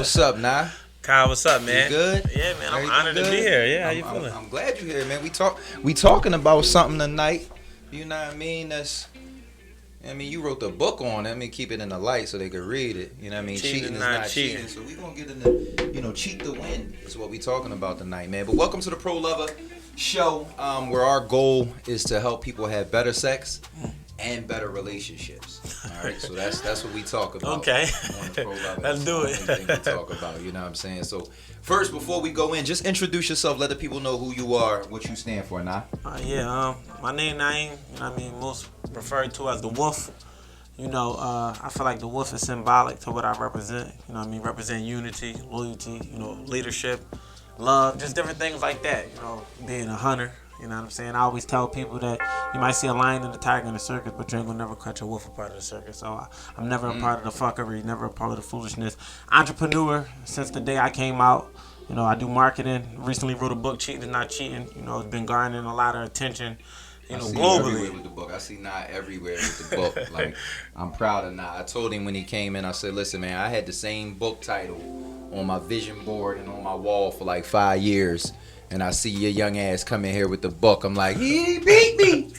What's up, Nah? Kyle, what's up, man? You good? Yeah, man. I'm Everything honored to good? be here. Yeah, how you feeling? I'm glad you're here, man. We talking about something tonight. You know what I mean? You wrote the book on it. Keep it in the light so they could read it. You know what I mean? Cheating is not not cheating. cheating. So we gonna get into, cheat to win is what we talking about tonight, man. But welcome to the Pro Lover Show, where our goal is to help people have better sex and better relationships. All right, so that's what we talk about. Okay, on the Pro Lover. let's do it. Anything we talk about, you know what I'm saying? So first, before we go in, just introduce yourself. Let the people know who you are, what you stand for, Nah. My name Naeem. Most referred to as the Wolf. I feel like the wolf is symbolic to what I represent. Represent unity, loyalty, leadership, love, just different things like that. Being a hunter. You know what I'm saying? I always tell people that you might see a lion and a tiger in the circus, but you ain't gonna never catch a wolf a part of the circus. So I'm never a part of the fuckery, never a part of the foolishness. Entrepreneur since the day I came out. I do marketing. Recently wrote a book, Cheating is Not Cheating. It's been garnering a lot of attention. Globally. With the book. I see Nah everywhere with the book. Like, I'm proud of Nah. I told him when he came in, I said, listen, man, I had the same book title on my vision board and on my wall for like 5 years. And I see your young ass come in here with the book. I'm like, he beat me.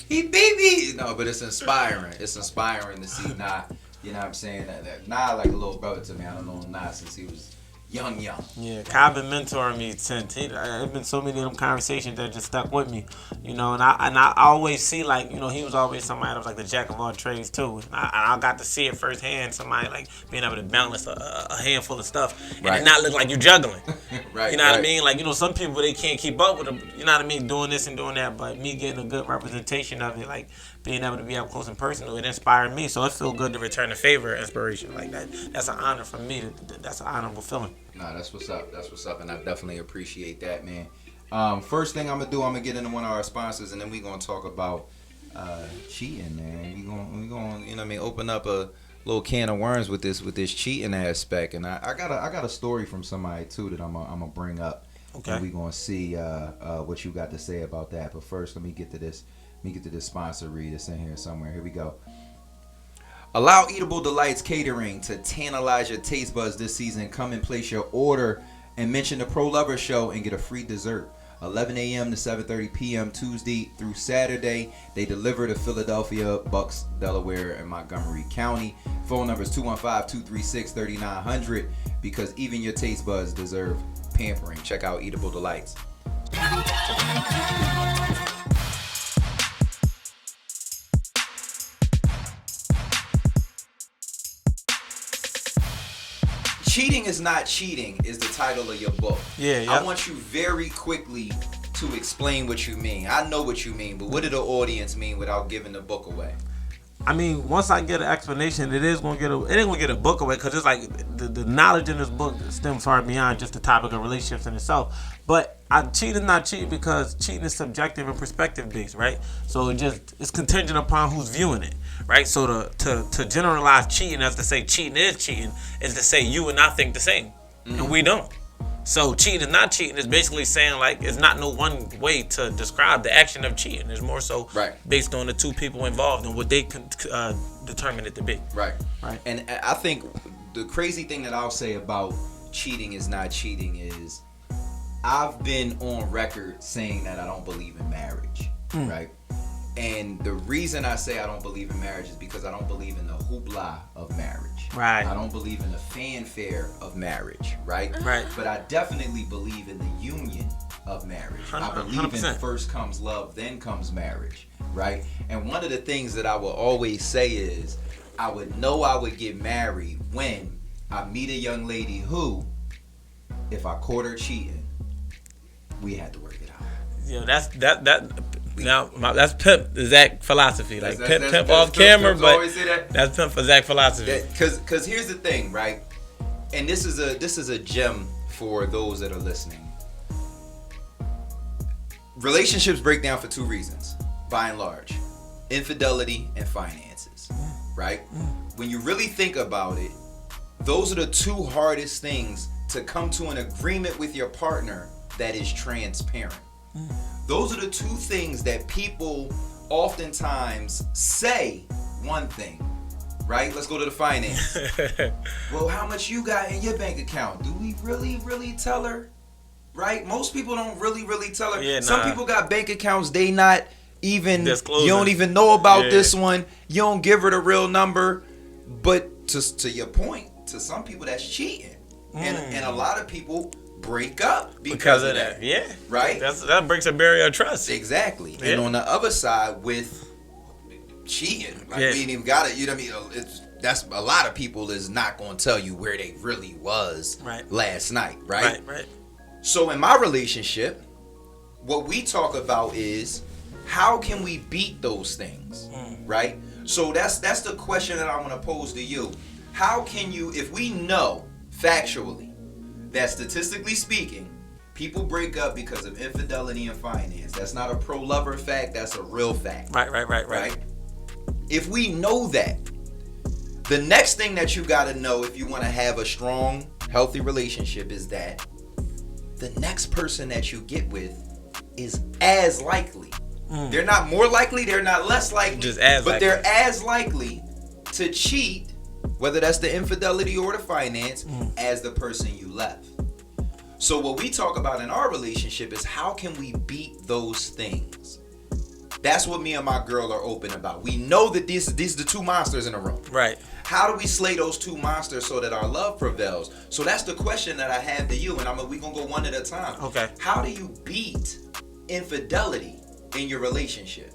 He beat me. No, but it's inspiring. It's inspiring to see Nah. You know what I'm saying? That Nah like a little brother to me. I don't know Nah since he was young. Yeah, Kyle been mentoring me since. There's been so many of them conversations that just stuck with me, and I always see he was always somebody that was like the jack of all trades too. And I got to see it firsthand. Somebody like being able to balance a handful of stuff and it not look like you're juggling. Right. You know what I mean? Some people they can't keep up with them. You know what I mean? Doing this and doing that, but me getting a good representation of it, like being able to be up close and personal, it inspired me. So it feels good to return the favor, inspiration like that. That's an honor for me. That's an honorable feeling. Nah, that's what's up, and I definitely appreciate that, man. First thing I'm gonna get into one of our sponsors, and then we gonna talk about cheating, man. We gonna open up a little can of worms with this cheating aspect, and I got a story from somebody too that I'm gonna bring up. Okay. And we gonna see what you got to say about that. But first, let me get to this sponsor read. It's in here somewhere. Here we go. Allow Eatable Delights Catering to tantalize your taste buds this season. Come and place your order and mention the Pro Lover Show and get a free dessert. 11 a.m. to 7:30 p.m. Tuesday through Saturday. They deliver to Philadelphia, Bucks, Delaware, and Montgomery County. Phone number is 215-236-3900 because even your taste buds deserve pampering. Check out Eatable Delights. Cheating is Not Cheating is the title of your book. Yeah. I want you very quickly to explain what you mean. I know what you mean, but what did the audience mean without giving the book away? Once I get an explanation, it ain't gonna get a book away because it's like the knowledge in this book stems far beyond just the topic of relationships in itself. But cheat is not cheating because cheating is subjective and perspective based, right? So it's contingent upon who's viewing it, right? So to generalize cheating as to say cheating is to say you and I think the same, and we don't. So cheating is not cheating is basically saying like it's not no one way to describe the action of cheating. It's more so based on the two people involved and what they determine it to be. Right. And I think the crazy thing that I'll say about cheating is not cheating is I've been on record saying that I don't believe in marriage, right? And the reason I say I don't believe in marriage is because I don't believe in the hoopla of marriage. Right. I don't believe in the fanfare of marriage, right? Right. But I definitely believe in the union of marriage. I believe 100%. in first comes love, then comes marriage, right? And one of the things that I will always say is I would know I would get married when I meet a young lady who, if I caught her cheating, we had to work it out. Yeah, that's Pimp Zach philosophy. Like pimp off camera, but that's Pimp for Zach philosophy. Because here's the thing, right? And this is a gem for those that are listening. Relationships break down for two reasons, by and large: infidelity and finances, right? When you really think about it, those are the two hardest things to come to an agreement with your partner that is transparent. Those are the two things that people oftentimes say one thing right? Let's go to the finance. Well, how much you got in your bank account? Do we really tell her? Right? Most people don't really tell her. Yeah, Some people got bank accounts they not even disclosing. You don't even know about this one. You don't give her the real number. But to your point, to some people that's cheating. And a lot of people break up because of that. Yeah. Right? That breaks a barrier of trust. Exactly. Yeah. And on the other side with cheating, like we ain't even got it, you know what I mean? That's a lot of people is not going to tell you where they really was last night, right? Right. So in my relationship, what we talk about is how can we beat those things, right? So that's the question that I want to pose to you. How can you, if we know factually that statistically speaking, people break up because of infidelity and finance. That's not a pro-lover fact, that's a real fact. Right. If we know that, the next thing that you got to know if you want to have a strong, healthy relationship is that the next person that you get with is as likely. They're not more likely, they're not less likely, just as likely. They're as likely to cheat, whether that's the infidelity or the finance, as the person you left. So what we talk about in our relationship is how can we beat those things? That's what me and my girl are open about. We know that these are the two monsters in the room. Right. How do we slay those two monsters so that our love prevails? So that's the question that I have to you, and we're going to go one at a time. Okay. How do you beat infidelity in your relationship?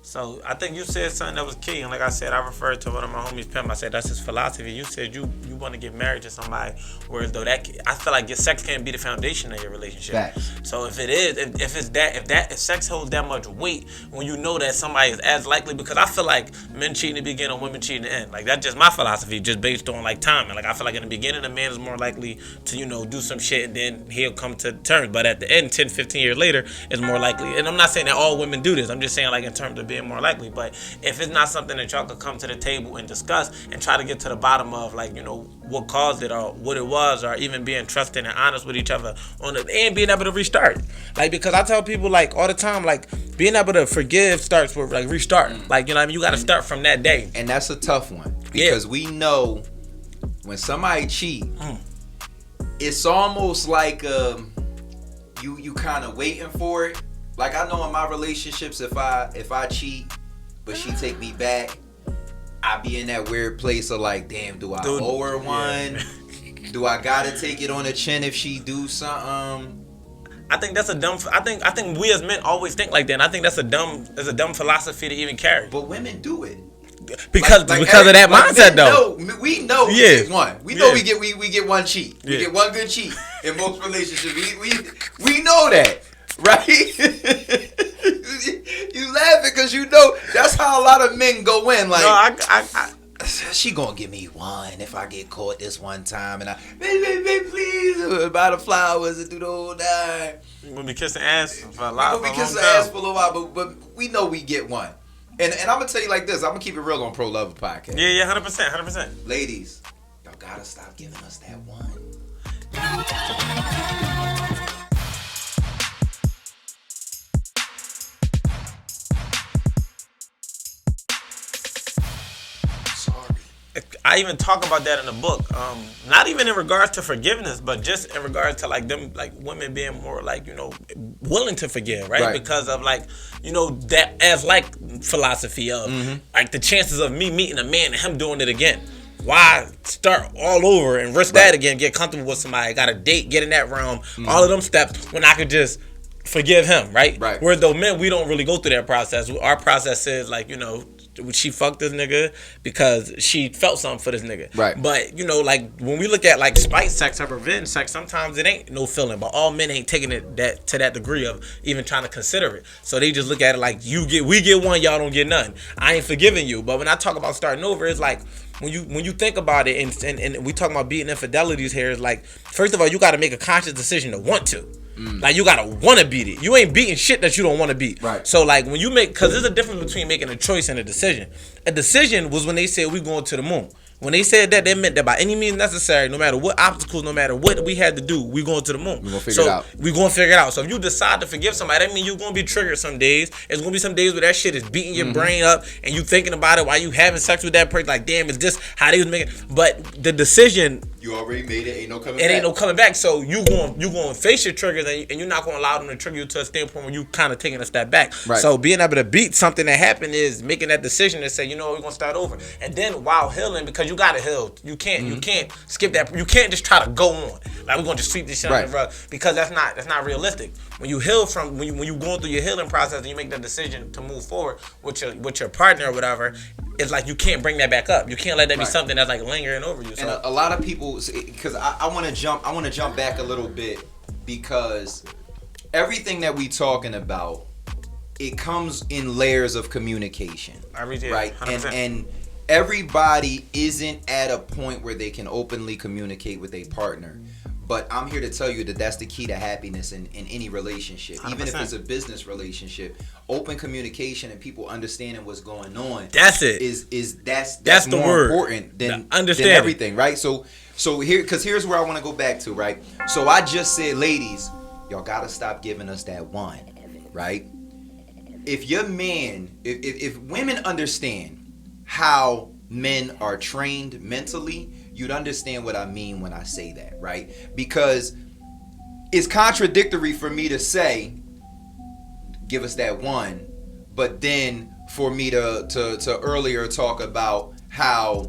So I think you said something that was key, and like I said, I referred to one of my homies, Pimp. I said that's his philosophy. You said you want to get married to somebody, whereas though that I feel like your sex can't be the foundation of your relationship. Facts. So if it is, if sex holds that much weight, when you know that somebody is as likely, because I feel like men cheat in the beginning, women cheat in the end. Like that's just my philosophy, just based on like timing. Like I feel like in the beginning, a man is more likely to do some shit and then he'll come to terms. But at the end, 10, 15 years later, is more likely. And I'm not saying that all women do this. I'm just saying like in terms of being more likely. But if it's not something that y'all could come to the table and discuss and try to get to the bottom of, like, what caused it or what it was, or even being trusting and honest with each other on it, and being able to restart. Like, because I tell people like all the time, like being able to forgive starts with like restart. Like, you know what I mean? You got to start from that day. And that's a tough one because we know when somebody cheat, it's almost like you kind of waiting for it. Like I know in my relationships, if I cheat, but she take me back, I be in that weird place of like, damn, do I owe her one? Yeah. Do I gotta take it on the chin if she do something? I think that's a dumb. I think we as men always think like that. And I think that's a dumb philosophy to even carry. But women do it because of that mindset, though. We know we get one. We know we get one cheat. We get one good cheat in most relationships. We know that, right? You laughing because you know that's how a lot of men go in. Like, no, she gonna give me one if I get caught this one time, and baby, please, buy the flowers and do the whole nine. We'll be kissing ass for a lot. We'll be kissing ass for a little while, but we know we get one. And I'm gonna tell you like this. I'm gonna keep it real on Pro Lover Podcast. Yeah, 100%. Ladies, y'all gotta stop giving us that one. I even talk about that in the book. Not even in regards to forgiveness, but just in regards to like them, like women being more like, willing to forgive, right? Because of like, that as like philosophy of like the chances of me meeting a man and him doing it again. Why start all over and risk that again, get comfortable with somebody, got a date, get in that realm, all of them steps when I could just forgive him, right? Whereas though men, we don't really go through that process. Our process is like, she fucked this nigga because she felt something for this nigga. Right. But, like when we look at like spite sex or revenge sex, sometimes it ain't no feeling. But all men ain't taking it to that degree of even trying to consider it. So they just look at it like we get one, y'all don't get none. I ain't forgiving you. But when I talk about starting over, it's like when you think about it and we talk about beating infidelities here, is like, first of all, you got to make a conscious decision to want to. Like you gotta want to beat it. You ain't beating shit that you don't want to beat. Right. So like when you make, because there's a difference between making a choice and a decision. A decision was when they said we going to the moon. When they said that, they meant that by any means necessary, no matter what obstacles, no matter what we had to do, we going to the moon. We're gonna figure it out. We gonna figure it out. So if you decide to forgive somebody, that means you're gonna be triggered some days. It's gonna be some days where that shit is beating your brain up, and you thinking about it while you having sex with that person. Like, damn, is this how they was making? But the decision, you already made it. Ain't no coming back. It ain't no coming back. So you going to face your triggers, and you're not going to allow them to trigger you to a standpoint where you kind of taking a step back. Right. So being able to beat something that happened is making that decision and say, you know what, we're going to start over. And then while healing, because you got to heal. You can't skip that. You can't just try to go on. Like, we're going to just sweep this shit under the rug, because that's not realistic. When you heal from, when you going through your healing process and you make the decision to move forward with your partner or whatever, it's like you can't bring that back up. You can't let that be something that's like lingering over you. So. And a lot of people, because I want to jump back a little bit, because everything that we talking about, it comes in layers of communication, right? 100%. And everybody isn't at a point where they can openly communicate with a partner. But I'm here to tell you that that's the key to happiness in any relationship. 100%. Even if it's a business relationship, open communication and people understanding what's going on. That's it. That's the more word. important than understanding everything, right? So here, because here's where I want to go back to, right? So I just said, ladies, y'all gotta stop giving us that one, right? If your man, if women understand how men are trained mentally, you'd understand what I mean when I say that, right? Because it's contradictory for me to say, give us that one, but then for me to earlier talk about how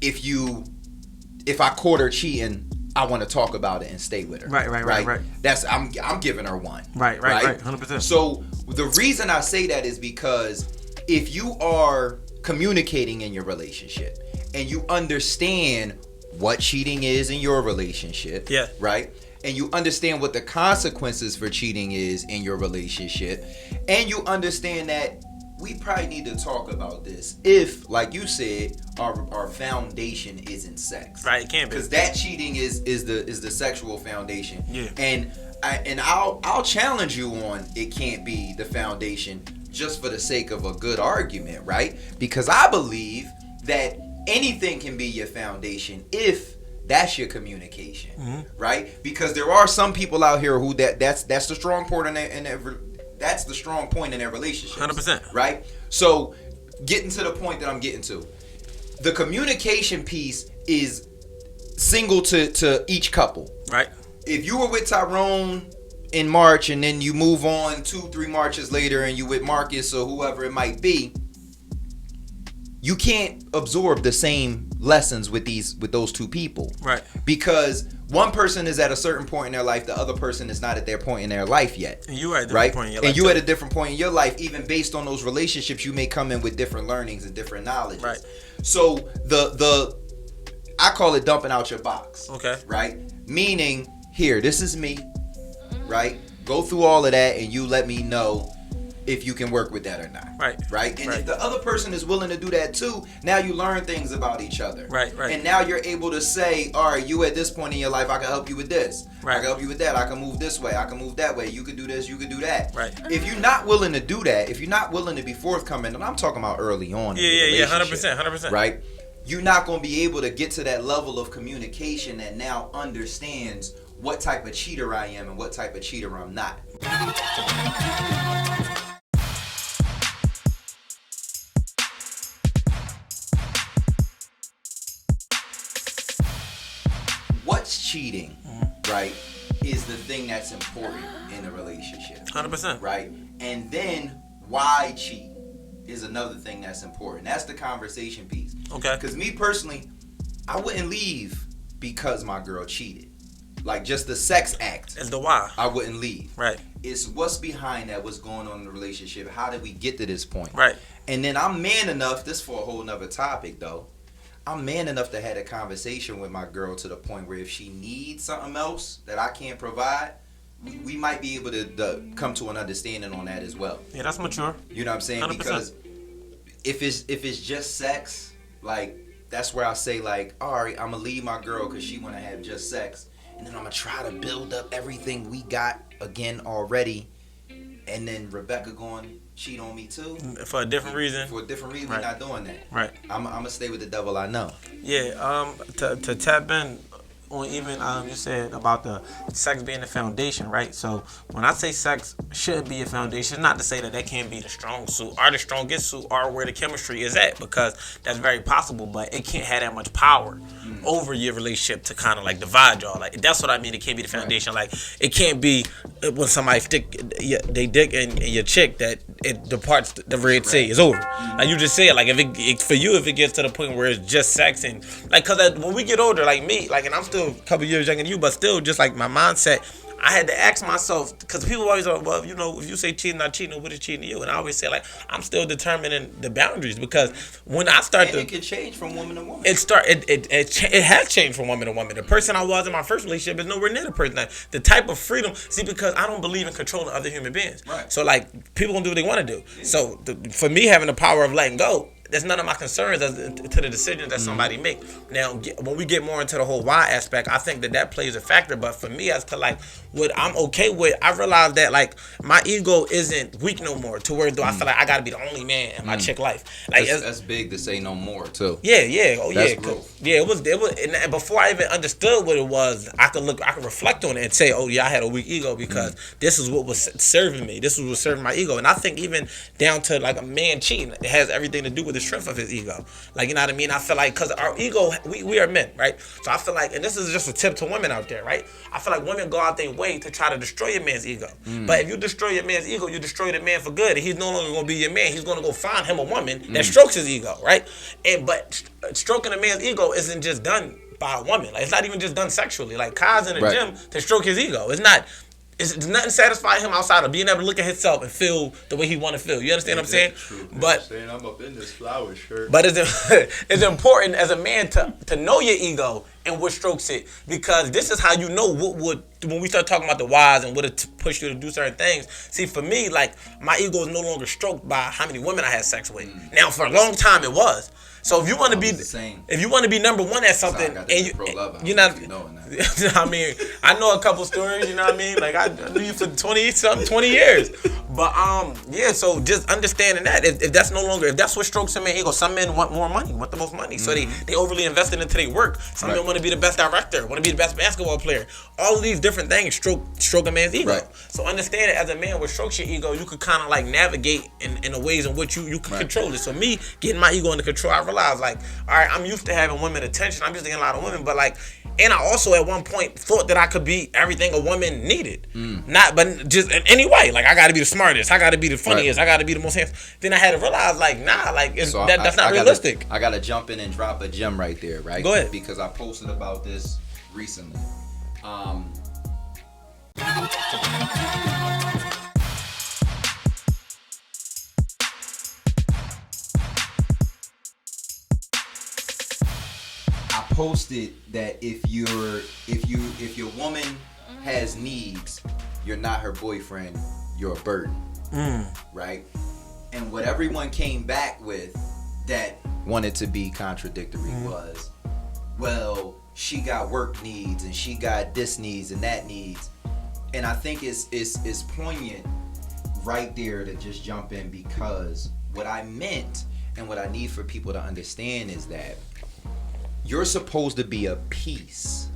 if I caught her cheating, I want to talk about it and stay with her. Right. That's I'm giving her one. Right. 100%. So the reason I say that is because if you are communicating in your relationship and you understand what cheating is in your relationship, right? And you understand what the consequences for cheating is in your relationship, and you understand that we probably need to talk about this if, like you said, our foundation isn't sex. Right, it can't be. Because that cheating is the sexual foundation. Yeah. And I'll challenge you on it can't be the foundation just for the sake of a good argument, right? Because I believe that anything can be your foundation if that's your communication, right? Because there are some people out here who that's the strong point that's the strong point in their relationship. 100%. Right? So, getting to the point that I'm getting to, the communication piece is single to each couple. Right. If you were with Tyrone in March and then you move on 2-3 Marches later and you with Marcus or whoever it might be, you can't absorb the same lessons with those two people. Right. Because one person is at a certain point in their life, the other person is not at their point in their life yet. And you at a different point in your life. And you at a different point in your life, even based on those relationships, you may come in with different learnings and different knowledges. Right. So I call it dumping out your box. Okay. Right? Meaning, here, this is me, right? Go through all of that and you let me know if you can work with that or not. Right? And if the other person is willing to do that too, now you learn things about each other. Right. And now you're able to say, all right, you at this point in your life, I can help you with this. Right. I can help you with that. I can move this way. I can move that way. You can do this. You can do that. Right. If you're not willing to do that, if you're not willing to be forthcoming, and I'm talking about early on. Yeah, 100%. Right? You're not going to be able to get to that level of communication that now understands what type of cheater I am and what type of cheater I'm not. What's cheating, right, is the thing that's important in a relationship. 100%. Right? And then why cheat is another thing that's important. That's the conversation piece. Okay. Because me personally, I wouldn't leave because my girl cheated. Like just the sex act. It's the why. I wouldn't leave. Right. It's what's behind that, what's going on in the relationship. How did we get to this point? Right. And then I'm man enough, this for a whole nother topic though. I'm man enough to have a conversation with my girl to the point where if she needs something else that I can't provide, we might be able to come to an understanding on that as well. Yeah, that's mature. You know what I'm saying? 100%. Because if it's just sex, like that's where I say like, all right, I'm gonna leave my girl because she wanna have just sex, and then I'm gonna try to build up everything we got again already, and then Rebecca going, cheat on me too. For a different reason. For a different reason, Right. we're not doing that. Right. I'm gonna stay with the devil I know. Yeah. To tap in on even you said about the sex being the foundation, right? So when I say sex should be a foundation, not to say that can't be the strong suit or the strongest suit or where the chemistry is at, because that's very possible, but it can't have that much power over your relationship to kind of like divide y'all. Like, that's what I mean. It can't be the foundation. Like, it can't be when somebody stick they dick in your chick that it departs the Red Sea. It's over. Like you just said, like if it gets to the point where it's just sex and like, cause when we get older, like me, like, and I'm still a couple years younger than you, but still just like my mindset, I had to ask myself, because people always are, well, you know, if you say cheating, not cheating, what is cheating to you? And I always say, like, I'm still determining the boundaries, because when I start and it can change from woman to woman. It has changed from woman to woman. The person I was in my first relationship is nowhere near the person the type of freedom. See, because I don't believe in controlling other human beings. Right. So like, people gonna do what they want to do. Yeah. So for me, having the power of letting go, that's none of my concerns as to the decisions that somebody make. Now, when we get more into the whole why aspect, I think that plays a factor. But for me, as to like what I'm okay with, I realize that like my ego isn't weak no more. To where do I feel like I gotta be the only man in my chick life? Like that's big to say no more too. Yeah. Oh that's yeah. Growth. Yeah, it was. And before I even understood what it was, I could reflect on it and say, oh yeah, I had a weak ego because this is what was serving me. This was what serving my ego. And I think even down to like a man cheating, it has everything to do with the strength of his ego. Like, you know what I mean? I feel like, because our ego, we are men, right? So I feel like, and this is just a tip to women out there, right? I feel like women go out their way to try to destroy a man's ego. But if you destroy your man's ego, you destroy the man for good. And he's no longer going to be your man. He's going to go find him a woman that strokes his ego, right? But stroking a man's ego isn't just done by a woman. Like, it's not even just done sexually. Like, Kai's in the gym to stroke his ego. It's nothing satisfying him outside of being able to look at himself and feel the way he want to feel. You understand what I'm saying? True. But I'm up in this flower shirt. But it's important as a man to know your ego and what strokes it, because this is how you know what would, when we start talking about the whys and what it push you to do certain things. See, for me, like, my ego is no longer stroked by how many women I had sex with. Now, for a long time, it was. So if you want to be number one at something, and you're not, I mean, I know a couple stories, you know what I mean? Like, I knew you for 20 years. But yeah, so just understanding that if that's no longer, if that's what strokes a man ego, some men want more money, want the most money, so they overly invested into their work. Some men want to be the best director, want to be the best basketball player. All of these different things stroke a man's ego. Right. So understand it, as a man, what strokes your ego, you could kind of like navigate in the ways in which you can control it. So me getting my ego under control, I realized, like, all right, I'm used to having women attention. I'm used to getting a lot of women, but like, and I also at one point thought that I could be everything a woman needed. Not, but just in any way. Like, I got to be the smartest. I got to be the funniest. I got to be the most handsome. Then I had to realize, like, nah, like, that's not realistic. I got to jump in and drop a gem right there, right? Go ahead. Because I posted about this recently. Posted that if your woman has needs, you're not her boyfriend, you're a burden. Right? And what everyone came back with that wanted to be contradictory was, well, she got work needs and she got this needs and that needs. And I think it's poignant right there to just jump in, because what I meant and what I need for people to understand is that you're supposed to be a piece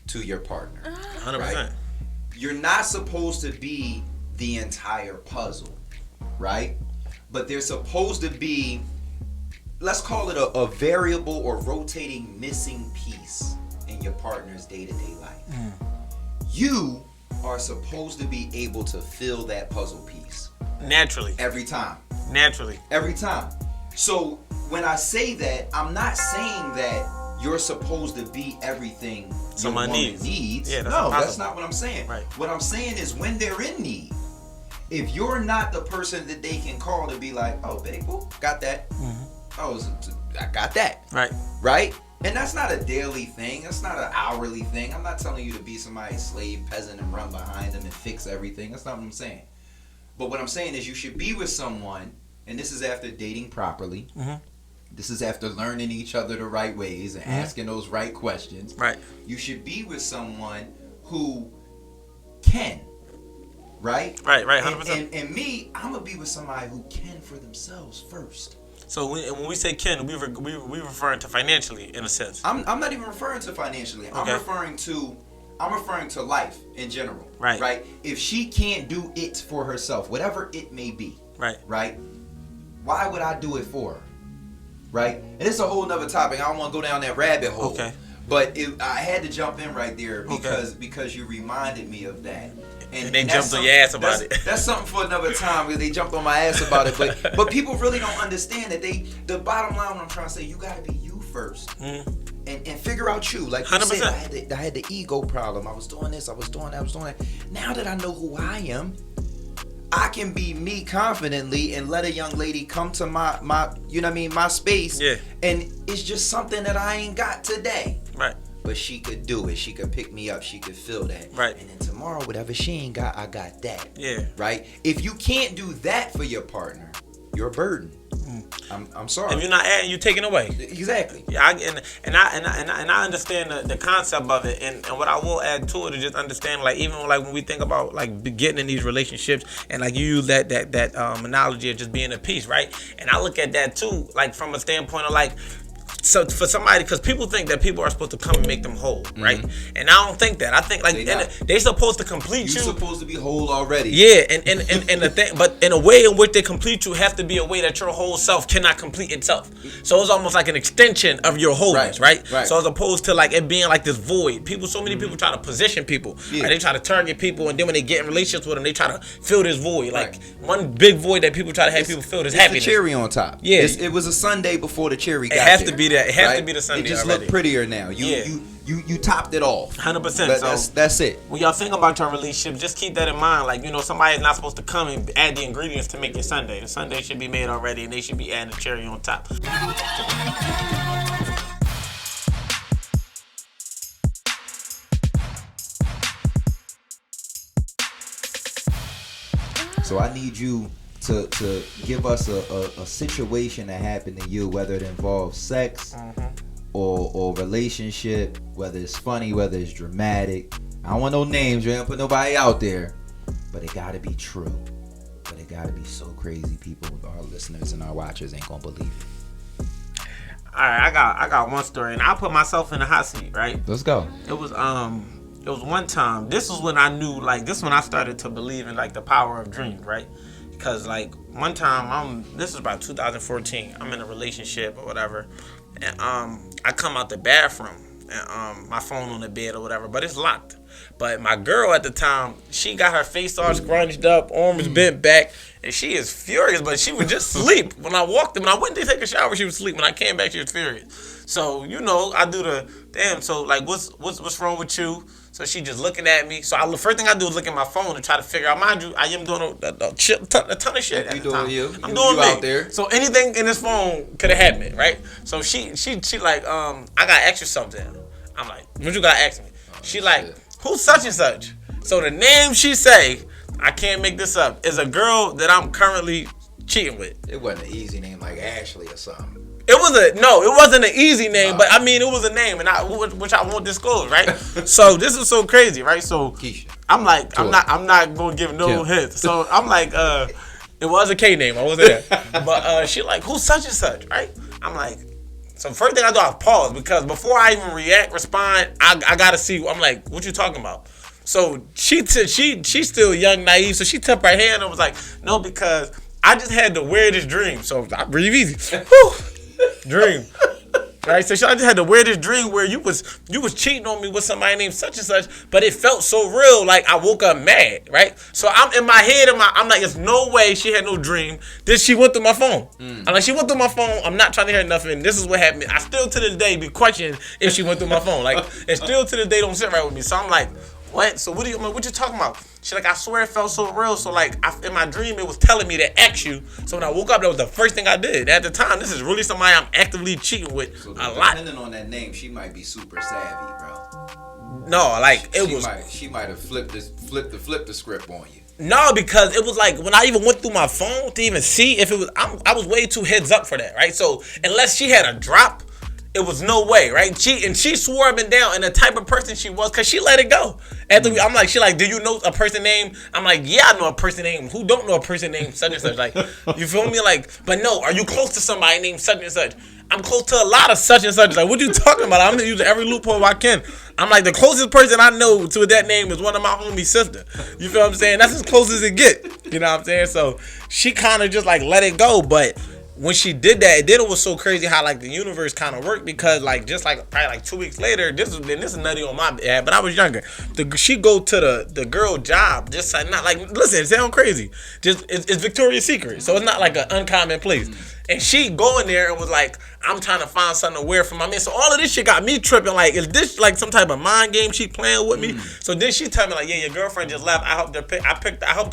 to your partner. 100%. Right? You're not supposed to be the entire puzzle, right? But there's supposed to be, let's call it a variable or rotating missing piece in your partner's day-to-day life. You are supposed to be able to fill that puzzle piece. Naturally. Every time. Every time. So when I say that, I'm not saying that you're supposed to be everything someone needs. Yeah, that's not what I'm saying. Right. What I'm saying is, when they're in need, if you're not the person that they can call to be like, oh, babe, got that. Oh, I got that. Right? And that's not a daily thing. That's not an hourly thing. I'm not telling you to be somebody's slave, peasant, and run behind them and fix everything. That's not what I'm saying. But what I'm saying is, you should be with someone, and this is after dating properly. This is after learning each other the right ways and asking those right questions. Right. You should be with someone who can right? Right, 100%. And me, I'm gonna be with somebody who can for themselves first. So when we say can, we referring to financially in a sense. I'm not even referring to financially. I'm referring to life in general. Right. Right. If she can't do it for herself, whatever it may be. Right. Right. Why would I do it for her? Right. And it's a whole nother topic. I don't want to go down that rabbit hole. Okay. But I had to jump in right there because you reminded me of that. And they jumped on your ass about it. That's something for another time because they jumped on my ass about it. But people really don't understand that the bottom line, what I'm trying to say, you got to be you first. And figure out you. Like you 100%. said, I had the ego problem. I was doing this, I was doing that, I was doing that. Now that I know who I am, I can be me confidently and let a young lady come to my you know what I mean, my space. Yeah. And it's just something that I ain't got today. Right. But she could do it. She could pick me up. She could feel that. Right. And then tomorrow, whatever she ain't got, I got that. Yeah. Right. If you can't do that for your partner, you're a burden. I'm sorry. If you're not adding, you're taking away. Exactly. Yeah, I understand the concept of it, and what I will add to it is just understand, like, even like when we think about like getting in these relationships, and like you use that analogy of just being a piece, right? And I look at that too, like from a standpoint of like. So for somebody, because people think that people are supposed to come and make them whole, right? And I don't think that. I think like they supposed to complete you. You're supposed to be whole already. Yeah, and the thing, but in a way in which they complete you have to be a way that your whole self cannot complete itself. So it's almost like an extension of your wholeness, right? So as opposed to like it being like this void. So many people try to position people. Yeah. Right? They try to target people, and then when they get in relationships with them, they try to fill this void. Like one big void that people try to have people fill is happiness. It's the cherry on top. Yeah, it was a Sunday before the cherry got there. It has to be that. It has to be the Sunday. It just already. look prettier now. You topped it off. 100%. That's it. When y'all think about your relationship, just keep that in mind. Like, somebody's not supposed to come and add the ingredients to make your Sunday. The Sunday should be made already, and they should be adding the cherry on top. So I need you to give us a situation that happened to you, whether it involves sex or relationship, whether it's funny, whether it's dramatic. I don't want no names, we ain't put nobody out there, but it gotta be true. But it gotta be so crazy people, our listeners and our watchers ain't gonna believe it. Alright, I got one story, and I'll put myself in the hot seat, right? Let's go. It was one time. This was when I knew, like, this when I started to believe in like the power of dreams, right? Because like one time, this was about 2014. I'm in a relationship or whatever, and I come out the bathroom and my phone on the bed or whatever, but it's locked. But my girl at the time, she got her face all scrunched up, arms bent back, and she is furious. But she was just asleep when I walked in. When I went to take a shower, she was asleep. When I came back, she was furious. So I do the damn. So like, what's wrong with you? So she just looking at me. So the first thing I do is look at my phone and try to figure out. Mind you, I am doing a ton of shit. You doing you? I'm doing you me. Out there. So anything in this phone could have happened, right? So she like, I gotta ask you something. I'm like, what you gotta ask me? She like, who's such and such? So the name she say, I can't make this up, is a girl that I'm currently cheating with. It wasn't an easy name like Ashley or something. It wasn't an easy name, but I mean it was a name, and which I won't disclose, right? So this is so crazy, right? So Keisha. I'm like, I'm not gonna give no hints. So I'm like, it was a K name, I wasn't there, but she like, who's such and such, right? I'm like, so first thing I do, I pause because before I even respond, I gotta see. I'm like, what you talking about? So she's still young, naive. So she took her hand and was like, no, because I just had the weirdest dream. So I breathe easy. Whew. Dream. Right, so I just had the weirdest dream where you was cheating on me with somebody named such and such, but it felt so real, like I woke up mad, right? So I'm in my head, I'm like, there's no way she had no dream. Then she went through my phone. I'm like, she went through my phone. I'm not trying to hear nothing. This is what happened. I still to this day be questioning if she went through my phone. Like, and still to this day don't sit right with me. So I'm like, what? So what you talking about? She like, I swear it felt so real. So like, in my dream, it was telling me to ask you. So when I woke up, that was the first thing I did. At the time, this is really somebody I'm actively cheating with so a lot. Depending on that name, she might be super savvy, bro. No, like She might have flipped the script on you. No, because it was like when I even went through my phone to even see if it was. I was way too heads up for that, right? So unless she had a drop. it was no way, right? She swore up and down, and the type of person she was, cause she let it go. After I'm like, she like, do you know a person named? I'm like, yeah, I know a person named. Who don't know a person named such and such? Like, you feel me? Like, but no, are you close to somebody named such and such? I'm close to a lot of such and such. Like, what you talking about? I'm using every loophole I can. I'm like, the closest person I know to that name is one of my homie's sister. You feel what I'm saying? That's as close as it get. You know what I'm saying? So she kind of just like let it go, but when she did that, it was so crazy how like the universe kind of worked, because like just like probably like 2 weeks later, this is nutty on my bad, but I was younger. She go to the girl job, just like, not like, listen, it sound crazy, just it's Victoria's Secret, so it's not like an uncommon place. And she go in there and was like, I'm trying to find something to wear for my man. So all of this shit got me tripping. Like, is this like some type of mind game she playing with me? So then she tell me like, yeah, your girlfriend just left. I helped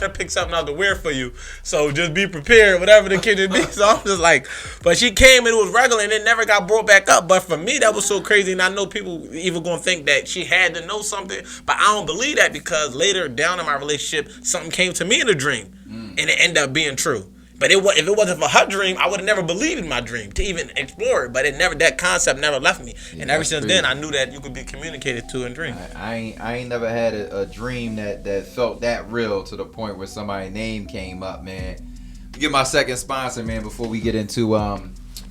her pick something out to wear for you. So just be prepared, whatever the kid be. So I'm just like, but she came and it was regular and it never got brought back up. But for me, that was so crazy. And I know people even gonna think that she had to know something, but I don't believe that, because later down in my relationship, something came to me in a dream, and it ended up being true. But if it wasn't for her dream, I would have never believed in my dream to even explore it. But that concept never left me. Yeah, and ever since then, I knew that you could be communicated to in dreams. I ain't never had a dream that felt that real to the point where somebody's name came up, man. Get my second sponsor, man, before we get into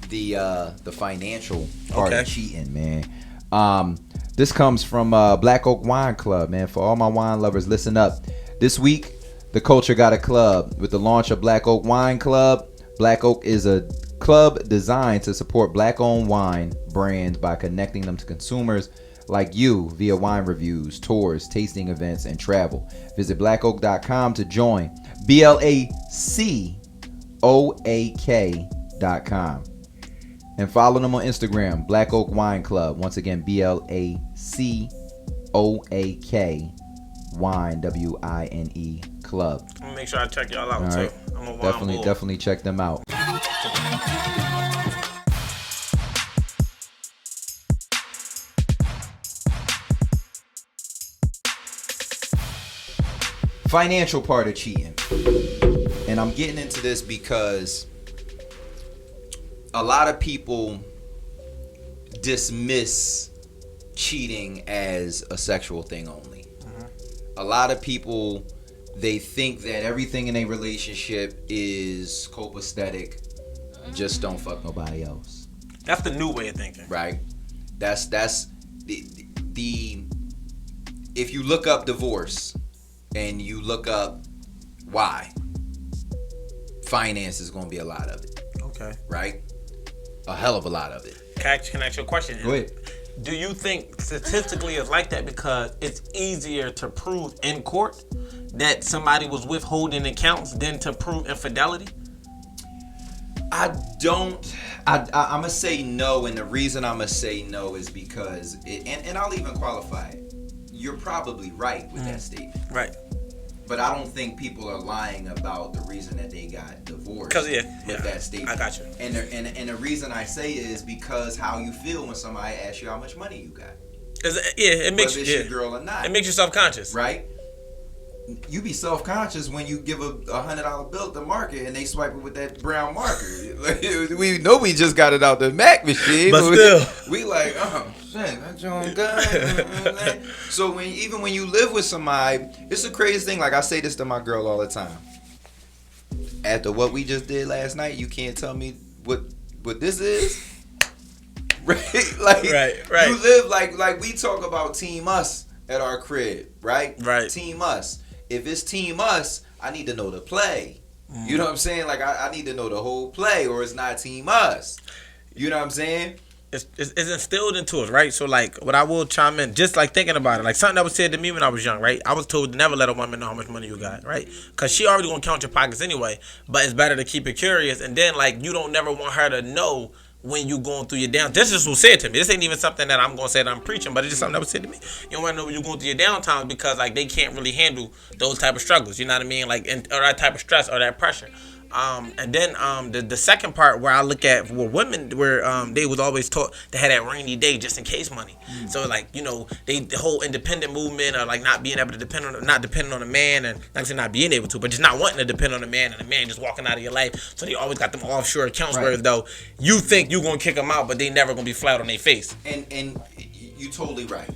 the financial part of cheating, man. This comes from Black Oak Wine Club, man. For all my wine lovers, listen up. This week, the culture got a club. With the launch of Black Oak Wine Club, Black Oak is a club designed to support black-owned wine brands by connecting them to consumers like you via wine reviews, tours, tasting events, and travel. Visit blackoak.com to join. BLACOAK.com. And follow them on Instagram, Black Oak Wine Club. Once again, BLACOAK Wine, WINE Club. I'm gonna make sure I check y'all out, right. too. I'm a Definitely check them out. Financial part of cheating. And I'm getting into this because a lot of people dismiss cheating as a sexual thing only. A lot of people, they think that everything in a relationship is copacetic. Just don't fuck nobody else. That's the new way of thinking, right? That's the if you look up divorce and you look up why, finance is going to be a lot of it. Okay. Right? A hell of a lot of it. Can I ask you a question? Go ahead. Do you think statistically it's like that because it's easier to prove in court that somebody was withholding accounts than to prove infidelity? I'm going to say no, and the reason I'm going to say no is because, and I'll even qualify it. You're probably right with that statement. Right. But I don't think people are lying about the reason that they got divorced with that statement. I got you. And the reason I say it is because how you feel when somebody asks you how much money you got. It makes whether it's your girl or not. It makes you self-conscious. Right? You be self-conscious when you give a $100 bill at the market and they swipe it with that brown marker. We know we just got it out the Mac machine, but still, we like, shit, that joint good. So even when you live with somebody, it's the craziest thing. Like I say this to my girl all the time. After what we just did last night, you can't tell me what this is. Right? Like, right. You live like we talk about Team Us at our crib, right? Right. Team Us. If it's Team Us, I need to know the play. You know what I'm saying? Like I need to know the whole play, or it's not Team Us. You know what I'm saying? It's instilled into us, right? So like, what I will chime in, just like thinking about it, like something that was said to me when I was young, right? I was told to never let a woman know how much money you got, right? Because she already gonna count your pockets anyway. But it's better to keep it curious, and then like you don't never want her to know when you going through your down. This is what was said to me. This ain't even something that I'm gonna say that I'm preaching, but it's just something that was said to me. You don't want to know when you're going through your downtime because like they can't really handle those type of struggles. You know what I mean? Like or that type of stress or that pressure. And then the second part where I look at where women where they was always taught they had that rainy day just in case money. So like, you know, the whole independent movement or like not being able to not depending on a man, and not saying not being able to, but just not wanting to depend on a man, and a man just walking out of your life. So they always got them offshore accounts where though you think you gonna kick them out, but they never gonna be flat on their face. And you totally right.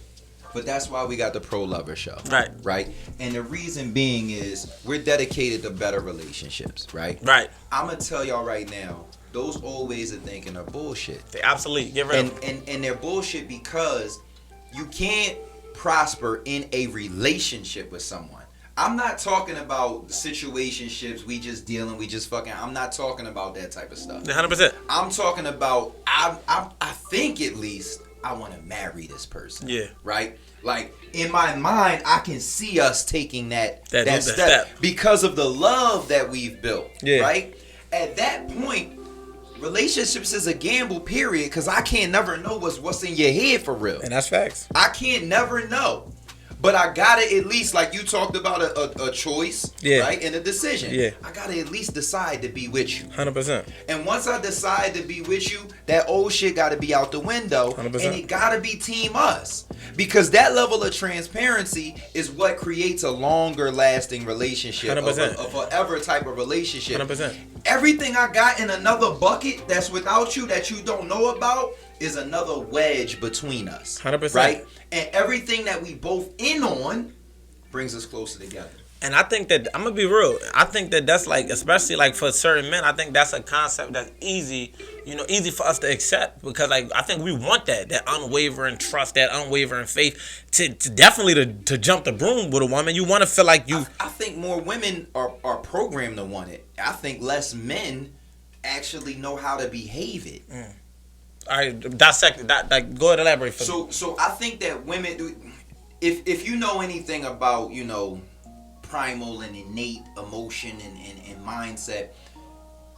But that's why we got the Pro Lover Show. Right? And the reason being is we're dedicated to better relationships, right? I'm going to tell y'all right now, those old ways of thinking are bullshit. They absolutely get rid of them. And they're bullshit because you can't prosper in a relationship with someone. I'm not talking about situationships, we just dealing, we just fucking. I'm not talking about that type of stuff. 100%. I'm talking about, I think at least, I want to marry this person. Yeah. Right? Like, in my mind, I can see us taking that step because of the love that we've built. Yeah. Right? At that point, relationships is a gamble, period, because I can't never know what's in your head for real. And that's facts. I can't never know. But I gotta at least, like you talked about a choice, right, and a decision. Yeah. I gotta at least decide to be with you. 100%. And once I decide to be with you, that old shit gotta be out the window, 100%. And it gotta be team us, because that level of transparency is what creates a longer lasting relationship, 100%. a forever type of relationship. 100%. Everything I got in another bucket that's without you that you don't know about is another wedge between us. 100%. Right? And everything that we both in on brings us closer together. And I think that, I'm going to be real, I think that that's like, especially like for certain men, I think that's a concept that's easy, you know, easy for us to accept, because like, I think we want that unwavering trust, that unwavering faith to definitely to jump the broom with a woman. You want to feel like you... I think more women are programmed to want it. I think less men actually know how to behave it. All right, dissect that. Like, go ahead, elaborate for me. So I think that women, if you know anything about, you know, primal and innate emotion and mindset,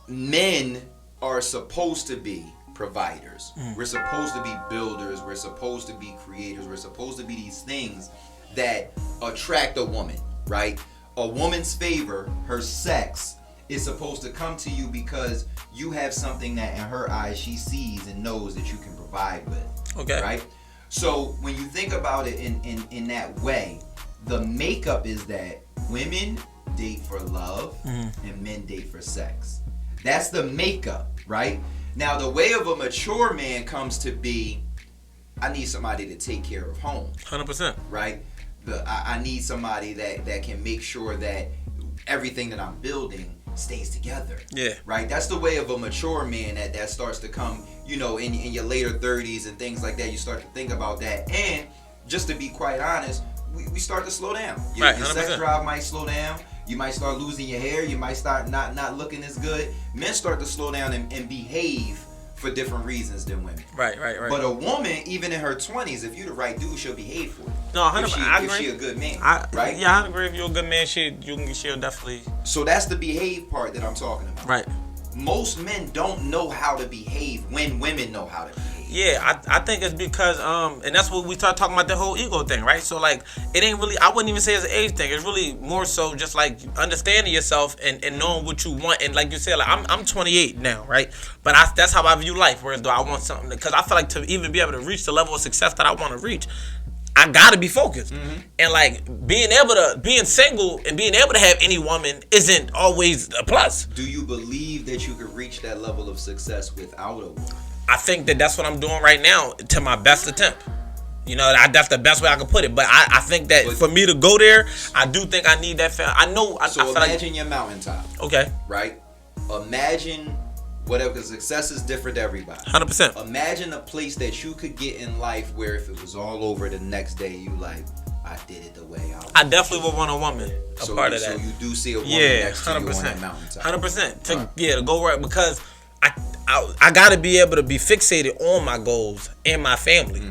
men are supposed to be providers. We're supposed to be builders. We're supposed to be creators. We're supposed to be these things that attract a woman, right? A woman's favor, her sex, is supposed to come to you because you have something that in her eyes she sees and knows that you can provide with. Okay. Right? So when you think about it in that way, the makeup is that women date for love and men date for sex. That's the makeup, right? Now the way of a mature man comes to be, I need somebody to take care of home. 100%. Right? I need somebody that can make sure that everything that I'm building stays together. Yeah. Right? That's the way of a mature man that starts to come, you know, in your later 30s and things like that. You start to think about that. And just to be quite honest, we start to slow down. Your sex drive might slow down. You might start losing your hair. You might start not looking as good. Men start to slow down and behave for different reasons than women. Right. But a woman, even in her 20s, if you're the right dude, she'll behave for you. No, 100%. I agree. If she a good man, right? Yeah, I agree. If you're a good man, she'll definitely... So that's the behave part that I'm talking about. Right. Most men don't know how to behave when women know how to behave. Yeah, I think it's because, and that's what we start talking about, the whole ego thing, right? So, like, it ain't really, I wouldn't even say it's an age thing. It's really more so just, like, understanding yourself and knowing what you want. And like you said, like, I'm 28 now, right? But that's how I view life, whereas though I want something, because I feel like to even be able to reach the level of success that I want to reach, I gotta be focused. And like being single and being able to have any woman isn't always a plus. Do you believe that you could reach that level of success without a woman? I think that's what I'm doing right now to my best attempt. You know, that's the best way I can put it. But I think that for me to go there, I do think I need that. I know. So I imagine your mountaintop. Okay. Right? Imagine whatever, because success is different to everybody. 100%. Imagine a place that you could get in life where if it was all over the next day, you like, I did it the way I wanted. I definitely would want a woman. Part of that. So you do see a woman next to you on that mountaintop. 100%. To go right, because I got to be able to be fixated on my goals and my family.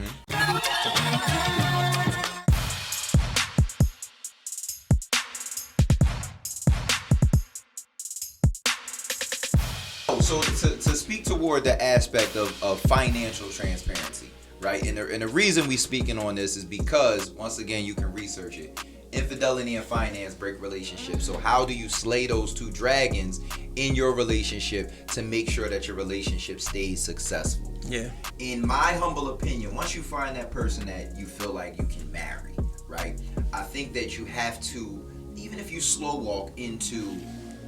So to speak toward the aspect of financial transparency, right? And the reason we speaking on this is because, once again, you can research it. Infidelity and finance break relationships. So how do you slay those two dragons in your relationship to make sure that your relationship stays successful? Yeah. In my humble opinion, once you find that person that you feel like you can marry, right? I think that you have to, even if you slow walk into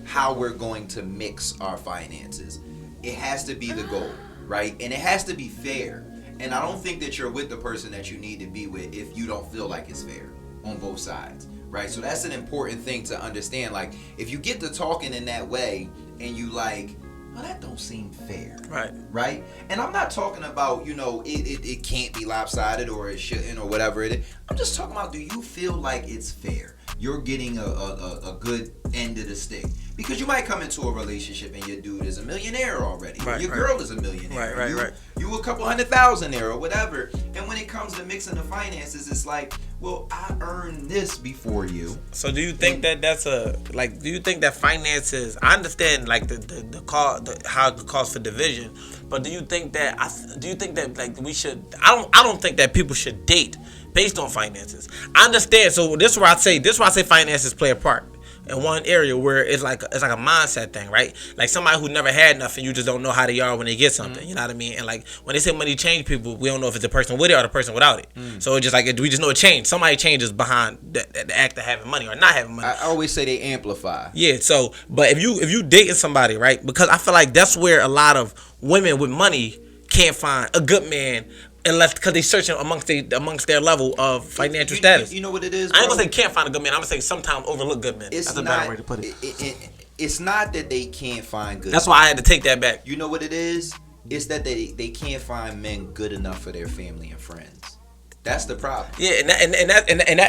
how we're going to mix our finances, it has to be the goal, right? And it has to be fair. And I don't think that you're with the person that you need to be with if you don't feel like it's fair on both sides, right? So that's an important thing to understand. Like, if you get to talking in that way and you like, well, that don't seem fair, right? And I'm not talking about, it can't be lopsided or it shouldn't or whatever it is. I'm just talking about, do you feel like it's fair? You're getting a good end of the stick. Because you might come into a relationship and your dude is a millionaire already. Or your girl is a millionaire. You a couple $100,000 there or whatever. And when it comes to mixing the finances, it's like, well, I earned this before you. So do you think do you think that finances, I understand like the how it calls for division, but do you think that like we should, I don't think that people should date based on finances. I understand. So this is where I say finances play a part in one area where it's like a mindset thing, right? Like somebody who never had nothing, you just don't know how they are when they get something. You know what I mean? And like when they say money change people, we don't know if it's the person with it or the person without it. So it's just like we just know it changed. Somebody changes behind the act of having money or not having money. I always say they amplify. Yeah. So, but if you dating somebody, right? Because I feel like that's where a lot of women with money can't find a good man. Unless because they searching amongst their level of financial status. You know what it is, bro? I ain't gonna say can't find a good man. I'm gonna say sometimes overlook good men. That's a better way to put it. It's not that they can't find good. That's why I had to take that back. You know what it is? It's that they can't find men good enough for their family and friends. That's the problem. Yeah,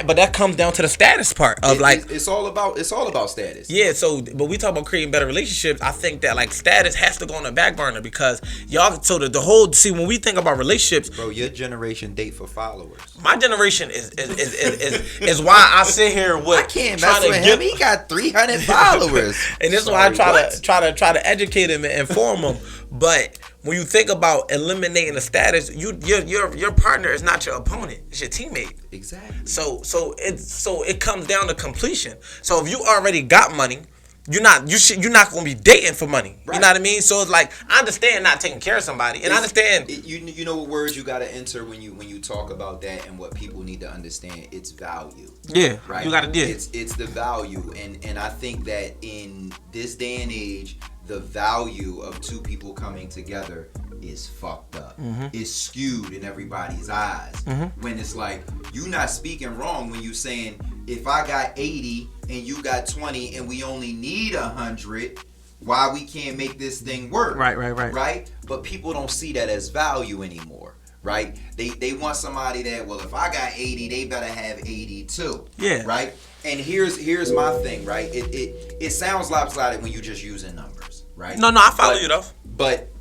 but that comes down to the status part of it's all about status. Yeah, so but we talk about creating better relationships. I think that like status has to go on the back burner because y'all. So the whole when we think about relationships, bro, your generation date for followers. My generation is why I sit here with. I can't mess with him. He got 300 followers, and this is why I try to educate him and inform him. But when you think about eliminating the status, your partner is not your opponent; it's your teammate. Exactly. So it comes down to completion. So if you already got money, you're not gonna be dating for money. Right. You know what I mean? So it's like I understand not taking care of somebody, and I understand. You know what words you gotta enter when you talk about that, and what people need to understand. It's value. Yeah. Right. You gotta. Yeah. It's the value, and I think that in this day and age, the value of two people coming together is fucked up. It's skewed in everybody's eyes. When it's like, you not speaking wrong when you saying, if I got 80 and you got 20 and we only need 100, why we can't make this thing work? Right? But people don't see that as value anymore. Right? They want somebody that, well, if I got 80, they better have 80 too. Yeah. Right? And here's my thing, right? It sounds lopsided when you're just using numbers, right? No, I follow you though. But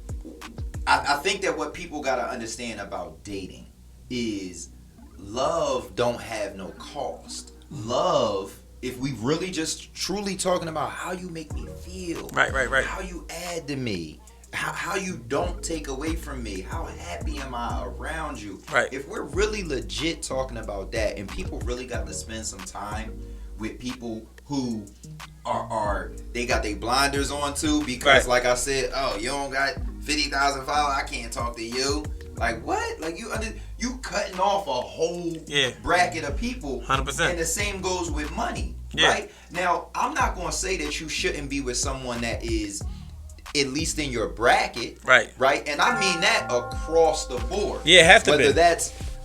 I think that what people gotta understand about dating is love don't have no cost. Love, if we really just truly talking about how you make me feel, right, how you add to me, how you don't take away from me, how happy am I around you, right? If we're really legit talking about that, and people really got to spend some time with people who are they got their blinders on too, because like I said, oh, you don't got 50,000 followers, I can't talk to you. Like what? Like you cutting off a whole bracket of people. 100%. And the same goes with money, right? Now, I'm not going to say that you shouldn't be with someone that is at least in your bracket, right? And I mean that across the board. Yeah, it has to be.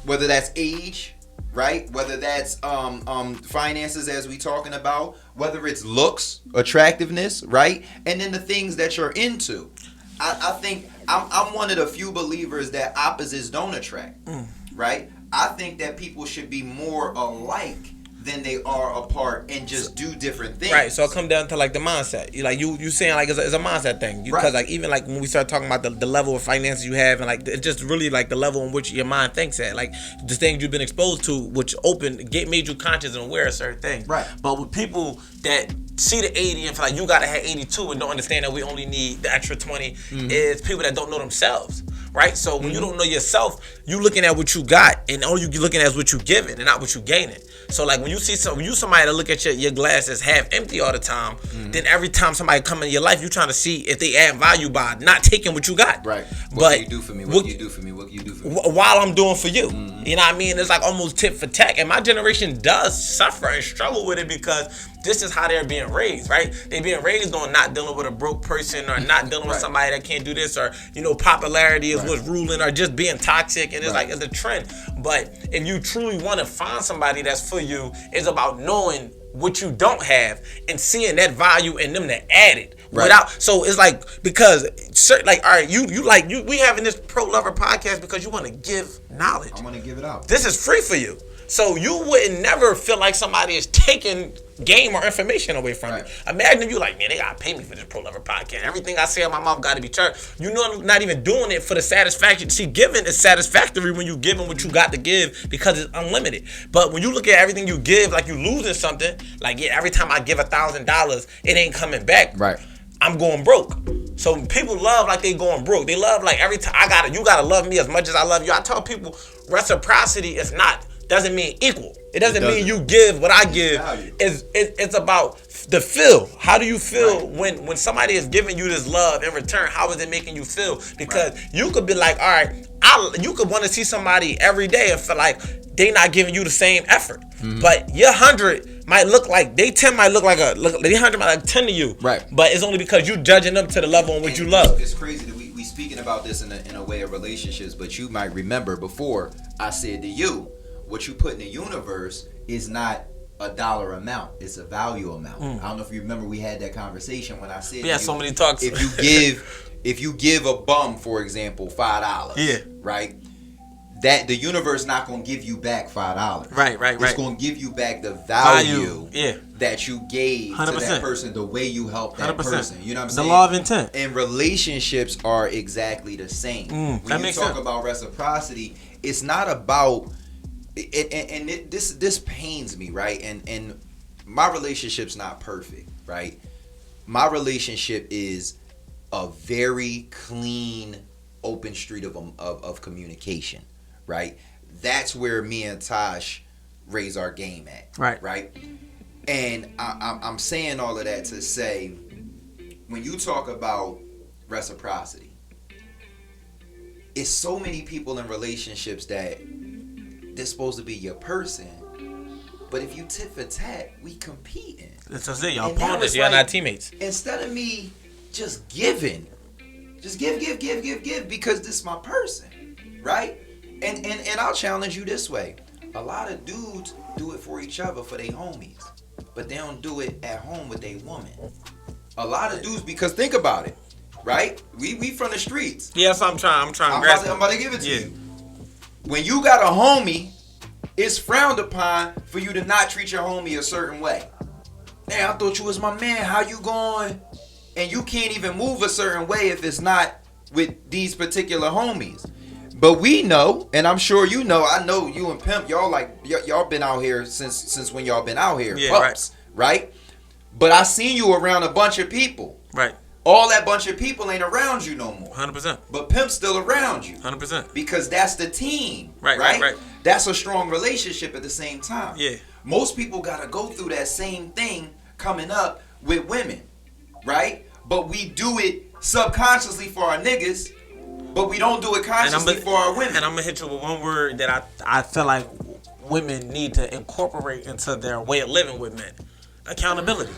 Whether that's age, right? Whether that's finances, as we talking about, whether it's looks, attractiveness, right? And then the things that you're into. I think I'm one of the few believers that opposites don't attract, right? I think that people should be more alike than they are apart and just do different things. Right. So it come down to like the mindset. You saying like it's a mindset thing. Because like even like when we start talking about the level of finances you have and like it's just really like the level in which your mind thinks at. Like the things you've been exposed to, which made you conscious and aware of certain things. Right. But with people that see the 80 and feel like you gotta have 82 and don't understand that we only need the extra 20 is people that don't know themselves. right? So when you don't know yourself, you looking at what you got, and all you looking at is what you giving, and not what you gaining. So like when you see somebody that look at your glass as half empty all the time, then every time somebody come in your life, you trying to see if they add value by not taking what you got. Right. What But can you do for me? What can you do for me? What can you do for me? while I'm doing for you. You know what I mean? It's like almost tit for tat. And my generation does suffer and struggle with it because this is how they're being raised, right? They're being raised on not dealing with a broke person or not dealing with somebody that can't do this, or, popularity is what's ruling, or just being toxic. And it's like, it's a trend. But if you truly want to find somebody that's for you, it's about knowing what you don't have and seeing that value in them to add it. So it's like, because like, all right, we having this pro lover podcast because you want to give knowledge. I want to give it out. This is free for you. So you wouldn't never feel like somebody is taking game or information away from you. Imagine if you like, man, they gotta pay me for this pro lover podcast. Everything I say on my mouth gotta be charged. Not even doing it for the satisfaction. See, giving is satisfactory when you giving what you got to give because it's unlimited. But when you look at everything you give like you losing something, like every time I give $1,000, it ain't coming back. Right. I'm going broke. So people love like they going broke. They love like every time you gotta love me as much as I love you. I tell people reciprocity doesn't mean equal. It doesn't mean you give what I give. It's about the feel. How do you feel when somebody is giving you this love in return? How is it making you feel? Because you could be like, all right, you could want to see somebody every day and feel like they not giving you the same effort. But your 100 might look like they 10 might look like the 100 might like 10 to you. Right. But it's only because you judging them to the level in which you love. It's crazy that we speaking about this in a way of relationships, but you might remember before I said to you, what you put in the universe is not a dollar amount, it's a value amount. I don't know if you remember, we had that conversation when I said so many talks. If you give a bum, for example, $5, right, that the universe not gonna give you back $5. Right. It's gonna give you back the value that you gave 100%. to that person, the way you helped that 100%. person. You know what I'm saying? The law of intent. And relationships are exactly the same. When you talk about reciprocity, it's not about this pains me, right? And my relationship's not perfect, right? My relationship is a very clean, open street of communication, right? That's where me and Tosh raise our game at, right? And I'm saying all of that to say, when you talk about reciprocity, it's so many people in relationships that they're supposed to be your person, but if you tit for tat, we competing. That's what I say, y'all partners, y'all not teammates. Instead of me just giving, just give, because this is my person, right? And I'll challenge you this way: a lot of dudes do it for each other, for their homies, but they don't do it at home with their woman. A lot of dudes, because think about it, right? We from the streets. Yes, I'm trying to grasp it. I'm about to give it to you. When you got a homie, it's frowned upon for you to not treat your homie a certain way. Hey, I thought you was my man. How you going? And you can't even move a certain way if it's not with these particular homies. But we know, and I'm sure you know, I know you and Pimp, y'all been out here since when y'all been out here. Yeah, pups, right? But I seen you around a bunch of people. Right. All that bunch of people ain't around you no more. 100%. But Pimp's still around you. 100%. Because that's the team. Right. That's a strong relationship at the same time. Yeah. Most people gotta go through that same thing coming up with women. Right? But we do it subconsciously for our niggas, but we don't do it consciously for our women. And I'm gonna hit you with one word that I feel like women need to incorporate into their way of living with men. Accountability.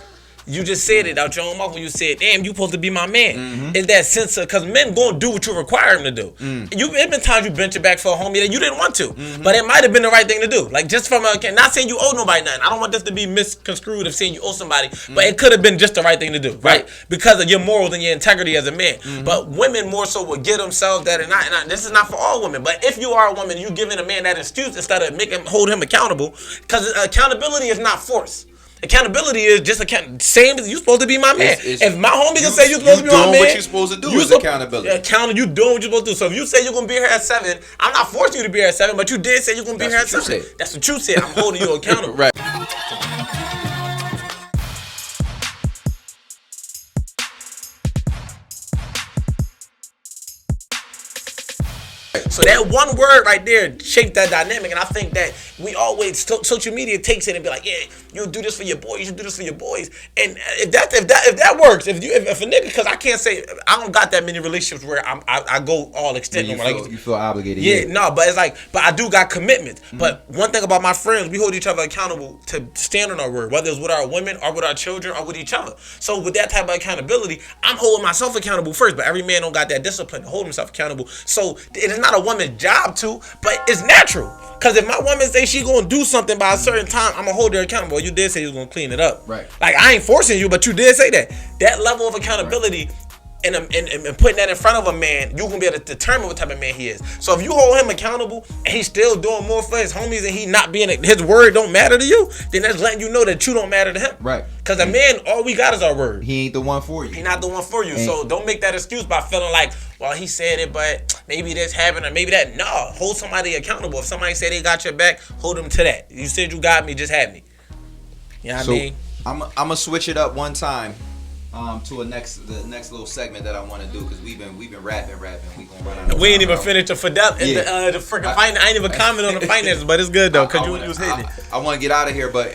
You just said it out your own mouth when you said, damn, you supposed to be my man. It's that sense of, because men gonna do what you require them to do. It been times you bent your back for a homie that you didn't want to, but it might have been the right thing to do. Like, just from not saying you owe nobody nothing. I don't want this to be misconstrued of saying you owe somebody, but it could have been just the right thing to do, right? Because of your morals and your integrity as a man. But women more so will give themselves that, and this is not for all women, but if you are a woman, you giving a man that excuse instead of hold him accountable, because accountability is not force. Accountability is just same as you supposed to be my man. If my homie can say you supposed to be my man, doing what you supposed to do is accountability. You doing what you supposed to do. So if you say you're gonna be here at 7, I'm not forcing you to be here at 7, but you did say you're gonna be here at 7. That's what you said. I'm holding you accountable. Right. So that one word right there shaped that dynamic, and I think that we always social media takes it and be like, yeah, you do this for your boys, you should do this for your boys, and if that works, if a nigga, because I can't say I don't got that many relationships where I go all extended. You feel obligated. Yeah, no, but it's like, but I do got commitments. Mm-hmm. But one thing about my friends, we hold each other accountable to stand on our word, whether it's with our women or with our children or with each other. So with that type of accountability, I'm holding myself accountable first, but every man don't got that discipline to hold himself accountable. So it is not a woman's job to, but it's natural. Because if my woman say she gonna do something by a certain time, I'm gonna hold her accountable. You did say you was gonna clean it up. Right. Like, I ain't forcing you, but you did say that. That level of accountability, right, and putting that in front of a man, you can be able to determine what type of man he is. So if you hold him accountable and he's still doing more for his homies and he not being, his word don't matter to you, then that's letting you know that you don't matter to him. Right. Because a man, all we got is our word. He ain't the one for you. He not the one for you. So don't make that excuse by feeling like, well, he said it, but maybe this happened or maybe that. No, hold somebody accountable. If somebody said they got your back, hold them to that. You said you got me, just have me. You know what I mean? I'm gonna switch it up one time. To the next little segment that I want to do, because we've been rapping. We gonna run out of We ain't time, even bro. finished the freaking finance. I ain't even comment on the finances, but it's good though, because you was hitting it. I want to get out of here, but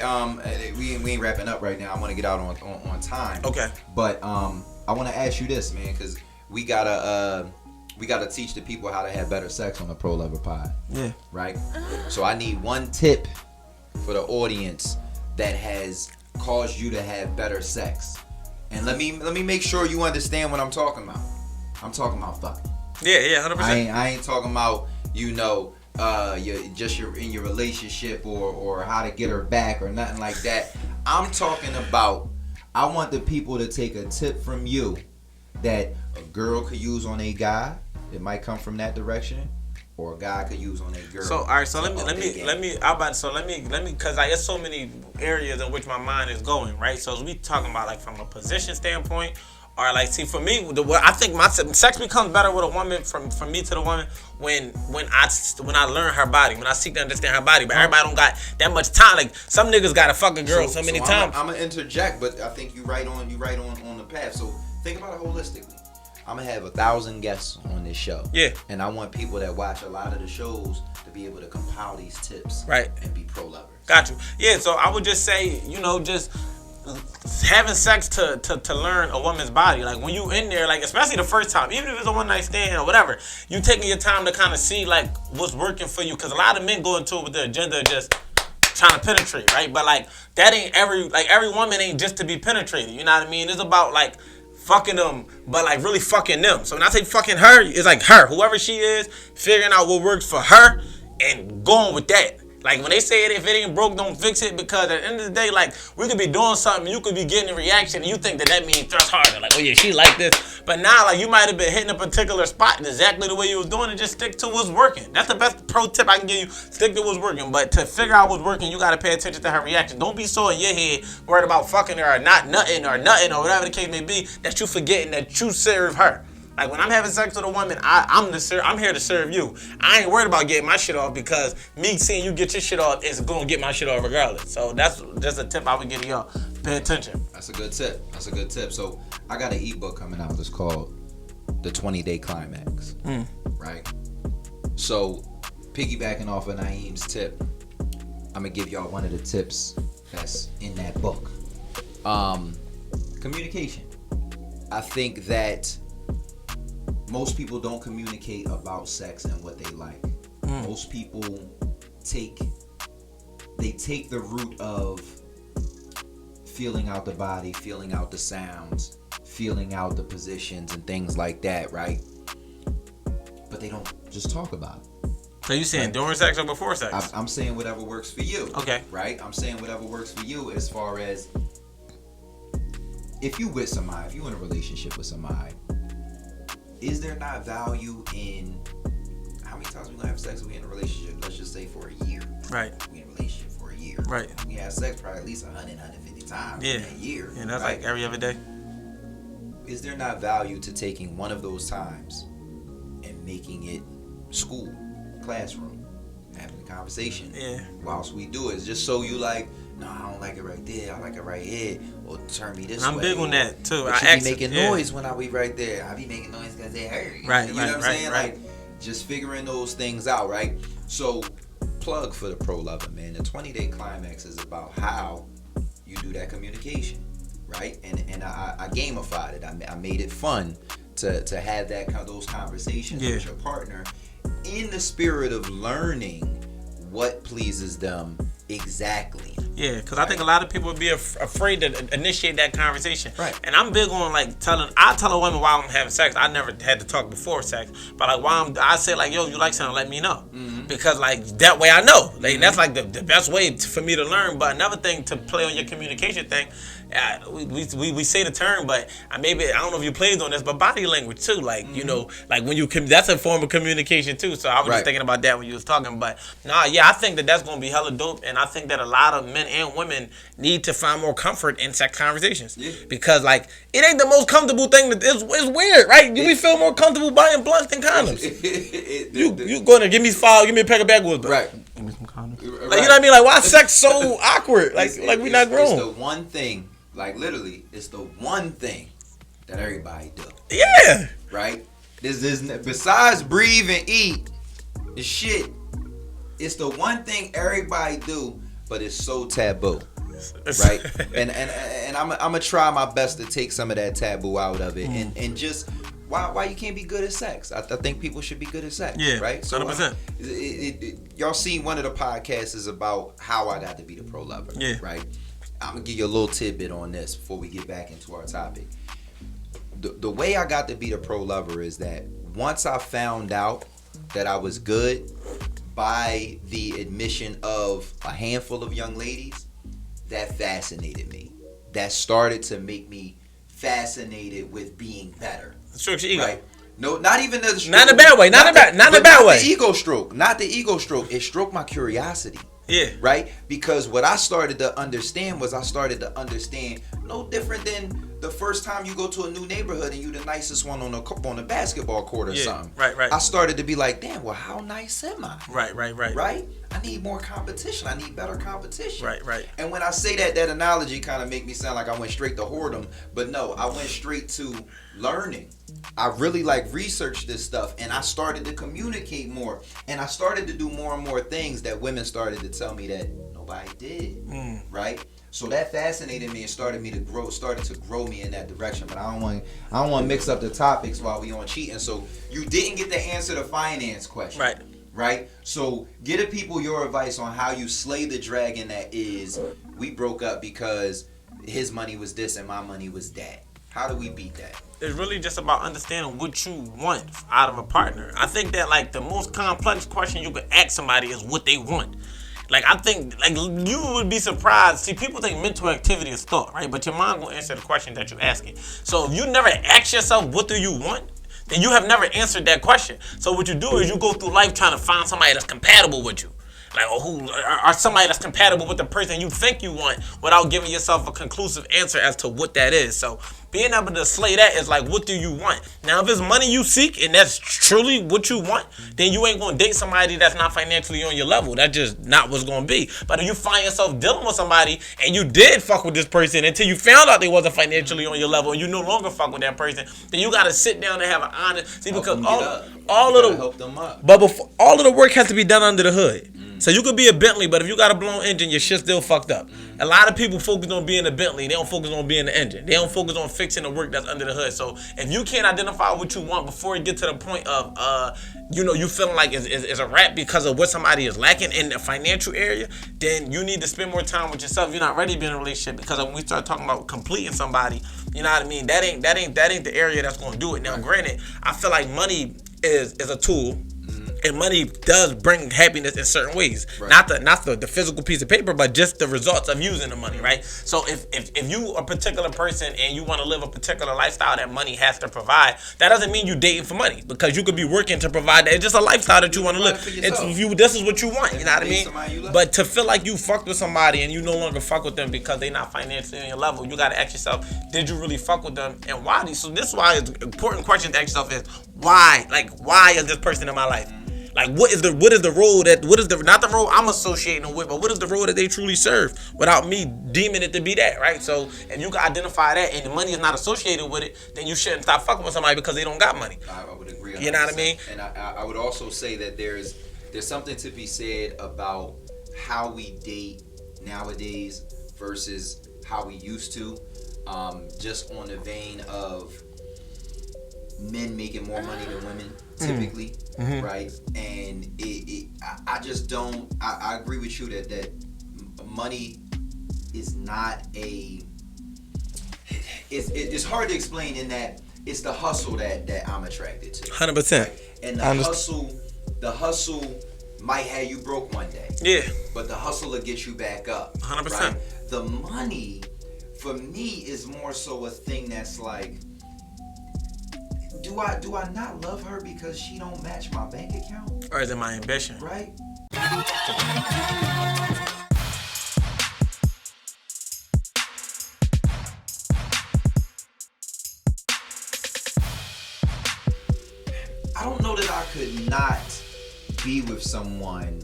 we ain't wrapping up right now. I want to get out on time. Okay. But I want to ask you this, man, because we gotta teach the people how to have better sex on the Pro Lover Pod. Yeah. Right. So I need one tip for the audience that has caused you to have better sex. And let me make sure you understand what I'm talking about. I'm talking about fucking. Yeah, 100%. I ain't talking about, you're in your relationship or how to get her back or nothing like that. I'm talking about, I want the people to take a tip from you that a girl could use on a guy. It might come from that direction. Or a guy could use on a girl. So all right, so let me because like there's so many areas in which my mind is going, right? So as we talking about like from a position standpoint, or like, see, for me, I think my sex becomes better with a woman from me to the woman when I learn her body, when I seek to understand her body. But everybody don't got that much time. Like, some niggas got to fuck a girl so many times. I'm gonna interject, but I think you right on the path. So think about it holistically. I'm gonna have 1,000 guests on this show. Yeah. And I want people that watch a lot of the shows to be able to compile these tips. Right. And be pro lovers. Got you. Yeah, so I would just say, just having sex to learn a woman's body. Like, when you in there, like, especially the first time, even if it's a one night stand or whatever, you taking your time to kind of see like what's working for you. Because a lot of men go into it with the agenda of just trying to penetrate, right? But like, that ain't every woman ain't just to be penetrated. You know what I mean? It's about like fucking them, but like really fucking them. So when I say fucking her, it's like her, whoever she is, figuring out what works for her and going with that. Like, when they say it, if it ain't broke, don't fix it, because at the end of the day, like, we could be doing something, you could be getting a reaction, and you think that means thrust harder. Like, oh yeah, she like this. But now, like, you might have been hitting a particular spot exactly the way you was doing it, just stick to what's working. That's the best pro tip I can give you. Stick to what's working. But to figure out what's working, you got to pay attention to her reaction. Don't be so in your head worried about fucking her or not nutting or whatever the case may be, that you forgetting that you serve her. Like, when I'm having sex with a woman, I'm here to serve you. I ain't worried about getting my shit off, because me seeing you get your shit off is going to get my shit off regardless. So that's just a tip I would give y'all. Pay attention. That's a good tip. So I got an ebook coming out. It's called The 20-Day Climax. Right? So piggybacking off of Naeem's tip, I'm going to give y'all one of the tips that's in that book. Communication. I think that most people don't communicate about sex and what they like. Most people take the route of feeling out the body, feeling out the sounds, feeling out the positions and things like that, right? But they don't just talk about it. So you saying during sex or before sex? I'm saying whatever works for you. Okay. Right? I'm saying whatever works for you, as far as if you with somebody, if you in a relationship with somebody, is there not value in how many times we gonna have sex when we in a relationship? Let's just say for a year. Right. We in a relationship for a year. Right. We have sex probably at least 100, 150 times in a year. And that's right? like every other day. Is there not value to taking one of those times and making it school, classroom, having a conversation? Yeah. Whilst we do it, it's just so you like, no, I don't like it right there. I like it right here. Or turn me this way. I'm big on that too. But I be making noise when I be right there. I be making noise because it hurt. Right. You know what I'm saying? Right. Like, just figuring those things out, right? So, plug for the pro lover, man. The 20-day climax is about how you do that communication, right? And I gamified it. I made it fun to have those conversations with your partner in the spirit of learning what pleases them exactly. Yeah, because I think a lot of people would be afraid to initiate that conversation. Right. And I'm big on like I tell a woman while I'm having sex. I never had to talk before sex, but like while I say like, yo, you like something, let me know. Mm-hmm. Because like that way I know. Like that's like the best way for me to learn. But another thing to play on your communication thing, we say the term, but maybe I don't know if you played on this, but body language too. Like you know, like when you that's a form of communication too. So I was just thinking about that when you was talking. But I think that's gonna be hella dope, and I think that a lot of men and women need to find more comfort in sex conversations because like it ain't the most comfortable thing. It's weird, right? We feel more comfortable buying blunts than condoms. You gonna give me a pack of backwoods, right? Give me some condoms. Like you know what I mean? Like why is sex so awkward? Like we not grown. It's the one thing. Like literally, it's the one thing that everybody do. Yeah. Right? This besides breathe and eat, the shit. It's the one thing everybody do, but it's so taboo. Right? and I'm gonna try my best to take some of that taboo out of it, and just why you can't be good at sex. I think people should be good at sex. Yeah. Right? So 100%. Y'all seen one of the podcasts is about how I got to be the pro lover. Yeah. Right? I'm gonna give you a little tidbit on this before we get back into our topic. The way I got to be the pro lover is that once I found out that I was good by the admission of a handful of young ladies, that fascinated me. That started to make me fascinated with being better. Strokes your ego. Right? No, not even the stroke. Not in a bad way. Not in a bad way. The ego stroke. Not the ego stroke. It stroked my curiosity. Yeah. Right? Because what I started to understand no different than the first time you go to a new neighborhood and you the nicest one on a basketball court or something. Right. I started to be like, damn, well, how nice am I? Right. Right? I need more competition. I need better competition. Right. And when I say that analogy kind of make me sound like I went straight to whoredom, but no, I went straight to learning. I really researched this stuff, and I started to communicate more, and I started to do more and more things that women started to tell me that nobody did. Right? So that fascinated me and started to grow me in that direction. But I don't want to mix up the topics while we on cheating. So you didn't get to answer the finance question. Right? So give the people your advice on how you slay the dragon that is, we broke up because his money was this and my money was that. How do we beat that? It's really just about understanding what you want out of a partner. I think that the most complex question you could ask somebody is what they want. I think you would be surprised. See, people think mental activity is thought, right? But your mind will answer the question that you're asking. So if you never ask yourself what do you want, then you have never answered that question. So what you do is you go through life trying to find somebody that's compatible with you. Or somebody that's compatible with the person you think you want without giving yourself a conclusive answer as to what that is. So being able to slay that is what do you want? Now, if it's money you seek and that's truly what you want, then you ain't going to date somebody that's not financially on your level. That's just not what's going to be. But if you find yourself dealing with somebody and you did fuck with this person until you found out they wasn't financially on your level and you no longer fuck with that person, then you got to sit down and have an honest... See, because all of the work has to be done under the hood. So you could be a Bentley, but if you got a blown engine, your shit's still fucked up. A lot of people focus on being a Bentley. They don't focus on being the engine. They don't focus on fixing the work that's under the hood. So if you can't identify what you want before you get to the point of, you feeling like it's a wrap because of what somebody is lacking in the financial area, then you need to spend more time with yourself. You're not ready to be in a relationship because when we start talking about completing somebody, you know what I mean? That ain't the area that's going to do it. Now, granted, I feel like money is a tool. And money does bring happiness in certain ways. Right. Not the physical piece of paper, but just the results of using the money, right? So if you a particular person and you want to live a particular lifestyle that money has to provide, that doesn't mean you dating for money because you could be working to provide that. It's just a lifestyle that you want to live. This is what you want, you know what I mean? But to feel like you fucked with somebody and you no longer fuck with them because they're not financially on your level, you got to ask yourself, did you really fuck with them and why? So this is why it's important question to ask yourself is why? Why is this person in my life? Like, what is the role not the role I'm associating them with, but what is the role that they truly serve without me deeming it to be that, right? So if you can identify that and the money is not associated with it, then you shouldn't stop fucking with somebody because they don't got money. I would agree. 100%. You know what I mean? And I would also say that there's something to be said about how we date nowadays versus how we used to. Just on the vein of men making more money than women typically, right? And I just don't. I agree with you that money is not a. It's hard to explain in that it's the hustle that I'm attracted to. 100%. Right? And the hustle might have you broke one day. Yeah. But the hustle will get you back up. 100%. Right? The money, for me, is more so a thing that's like, do I not love her because she don't match my bank account? Or is it my ambition? Right? I don't know that I could not be with someone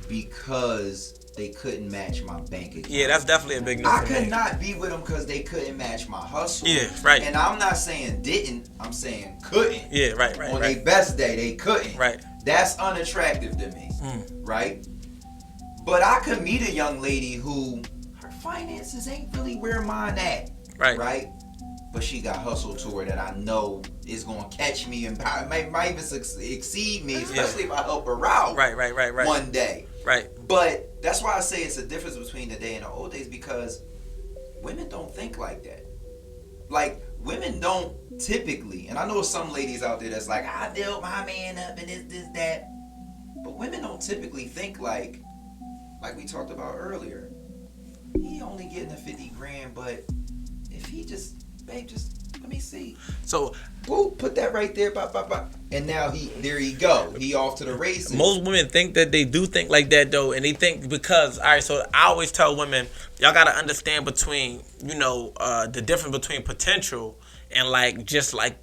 because they couldn't match my bank account. Yeah, that's definitely a big no I for could me. not be with them because they couldn't match my hustle. Yeah, right. And I'm not saying didn't, I'm saying couldn't. Yeah, right. On their best day, they couldn't. Right. That's unattractive to me. Right? But I could meet a young lady who her finances ain't really where mine at. Right. Right? But she got hustle to her that I know is going to catch me and might even exceed me, especially if I help her out. Right. One day. Right. But that's why I say it's a difference between the day and the old days, because women don't think like that. Like, women don't typically, and I know some ladies out there that's like, I built my man up and this, that. But women don't typically think like we talked about earlier. He only getting the 50 grand, but if he just, babe, just let me see. So, woo, put that right there, and now there he go. He off to the races. most women think that they do think like that though, and they think because, all right, so I always tell women, y'all gotta understand between, the difference between potential and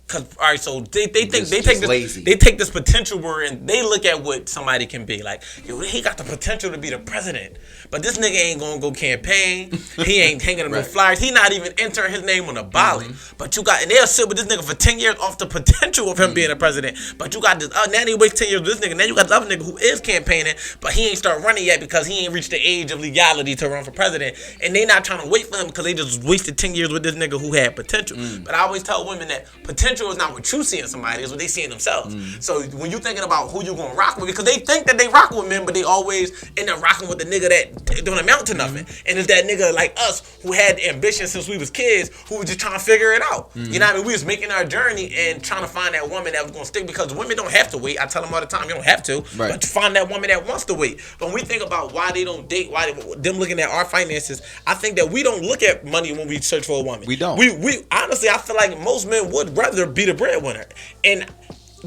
cause all right, so they think they take this potential word and they look at what somebody can be like. Yo, he got the potential to be the president, but this nigga ain't gonna go campaign. He ain't hanging up no flyers. He not even entering his name on a ballot. But and they'll sit with this nigga for 10 years off the potential of him being a president. But you got this. Now he waits 10 years with this nigga. Now you got the other nigga who is campaigning, but he ain't start running yet because he ain't reached the age of legality to run for president. And they not trying to wait for him because they just wasted 10 years with this nigga who had potential. But I always tell women that potential is not what you see in somebody, it's what they see in themselves. So when you thinking about who you gonna rock with, because they think that they rock with men, but they always end up rocking with the nigga that don't amount to nothing. And it's that nigga like us who had ambition since we was kids, who was just trying to figure it out. You know what I mean? We was making our journey and trying to find that woman that was gonna stick, because women don't have to wait. I tell them all the time, you don't have to. Right. But to find that woman that wants to wait. But when we think about why they don't date, why them looking at our finances, I think that we don't look at money when we search for a woman. We don't. We honestly, I feel like most men would rather be the breadwinner. And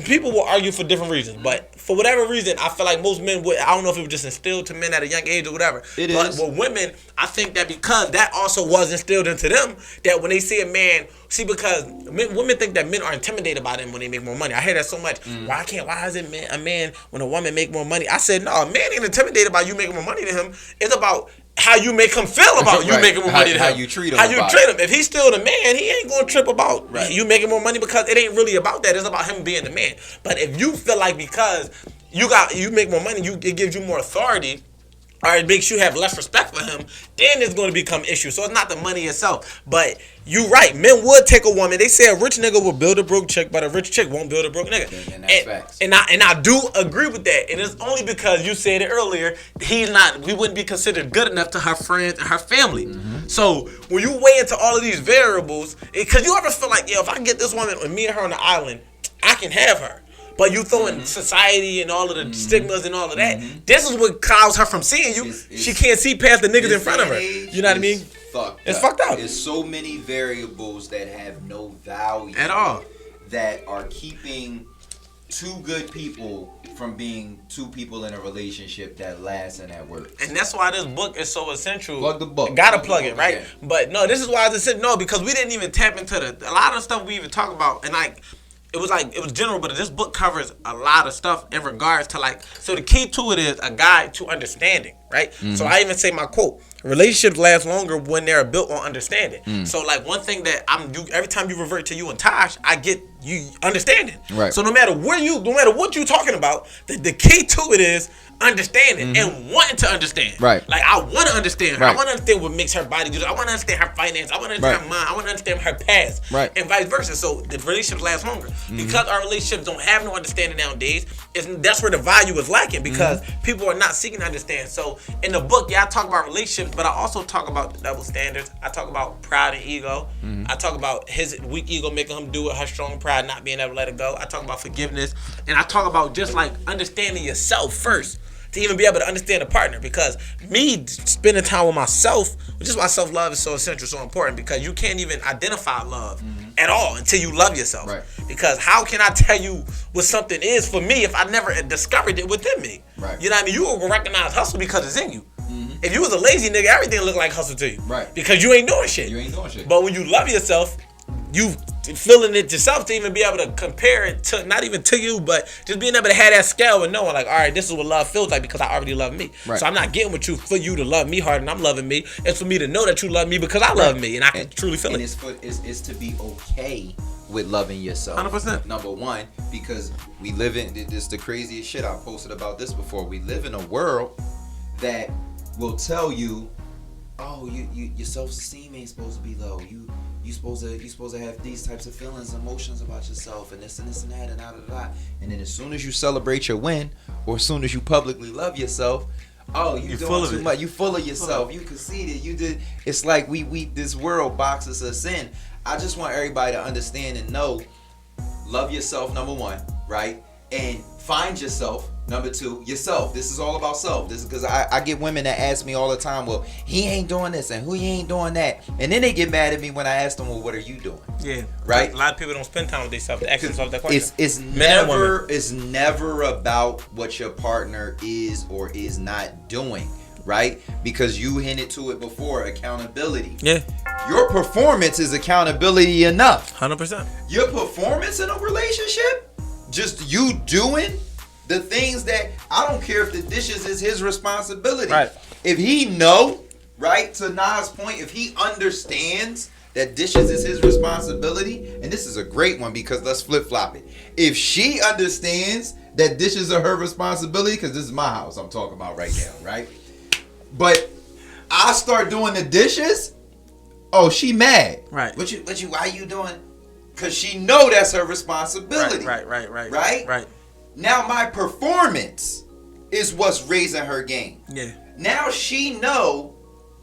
people will argue for different reasons, but for whatever reason, I feel like most men would. I don't know if it was just instilled to men at a young age or whatever. But with women, I think that because that also was instilled into them, that when they see a man, because women think that men are intimidated by them when they make more money. I hear that so much. Why is it a man when a woman make more money? I said, no, a man ain't intimidated by you making more money than him. It's about how you make him feel about you making more money than him. How you treat him. If he's still the man, he ain't gonna trip about you making more money, because it ain't really about that. It's about him being the man. But if you feel like because you make more money, it gives you more authority, or it makes you have less respect for him, then it's going to become issue. So it's not the money itself. But you right, men would take a woman. They say a rich nigga will build a broke chick, but a rich chick won't build a broke nigga. And that's facts. And I do agree with that. And it's only because you said it earlier, we wouldn't be considered good enough to her friends and her family. So when you weigh into all of these variables, because you ever feel like, if I can get this woman and me and her on the island, I can have her. But you throw in society and all of the stigmas and all of that. This is what clouds her from seeing you. She can't see past the niggas in front of her. You know what I mean? It's fucked up. There's so many variables that have no value at all, that are keeping two good people from being two people in a relationship that lasts and that works. And that's why this book is so essential. Plug the book. Gotta plug it, right? Yeah. But no, this is why it's essential. No, because we didn't even tap into a lot of stuff we even talk about. And it was general, but this book covers a lot of stuff in regards to like. So the key to it is a guide to understanding, right? So I even say my quote: relationships last longer when they're built on understanding. So like one thing that every time you revert to you and Tosh, I get you understanding. Right. So no matter what you're talking about, the key to it is understanding and wanting to understand. Right. Like I want to understand her. Right. I want to understand what makes her body do. I want to understand her finance. I want to understand her mind. I want to understand her past. Right. And vice versa. So the relationships last longer because our relationships don't have no understanding nowadays. That's where the value is lacking because people are not seeking to understand. So in the book, I talk about relationships, but I also talk about the double standards. I talk about pride and ego. I talk about his weak ego making him do it, her strong pride not being able to let it go. I talk about forgiveness, and I talk about just like understanding yourself first to even be able to understand a partner. Because me spending time with myself, which is why self-love is so essential, so important, because you can't even identify love at all until you love yourself. Right. Because how can I tell you what something is for me if I never discovered it within me? Right. You know what I mean? You will recognize hustle because it's in you. If you was a lazy nigga, everything look like hustle to you. Right. Because you ain't doing shit. You ain't doing shit. But when you love yourself, you feeling it yourself to even be able to compare it to, not even to you, but just being able to have that scale and knowing like, all right, this is what love feels like because I already love me. Right. So I'm not getting with you for you to love me harder than I'm loving me. It's for me to know that you love me because I love me and I can truly feel and it. It's to be okay with loving yourself. 100%. Number one, because we live in, this is the craziest shit. I've posted about this before. We live in a world that will tell you, oh, your self-esteem ain't supposed to be low. You supposed to have these types of feelings, emotions about yourself, and this and this and that and da. And then as soon as you celebrate your win, or as soon as you publicly love yourself, oh, you're doing full of too it. much. You full of yourself. You conceited. You did. It's like we this world boxes us in. I just want everybody to understand and know, love yourself, number one, right? And find yourself, number two, yourself. This is all about self. This is because I get women that ask me all the time, well, he ain't doing this and he ain't doing that. And then they get mad at me when I ask them, well, what are you doing? Yeah. Right? A lot of people don't spend time with themselves to ask themselves that question. It's never about what your partner is or is not doing, right? Because you hinted to it before, accountability. Yeah. Your performance is accountability enough. 100%. Your performance in a relationship, just you doing the things that, I don't care if the dishes is his responsibility. Right. If he know, right, to Nas' point, if he understands that dishes is his responsibility, and this is a great one because let's flip-flop it. If she understands that dishes are her responsibility, because this is my house I'm talking about right now, right? But I start doing the dishes, oh, she mad. Right. Why you doing? Because she know that's her responsibility. Right. Now my performance is what's raising her game. Yeah. Now she know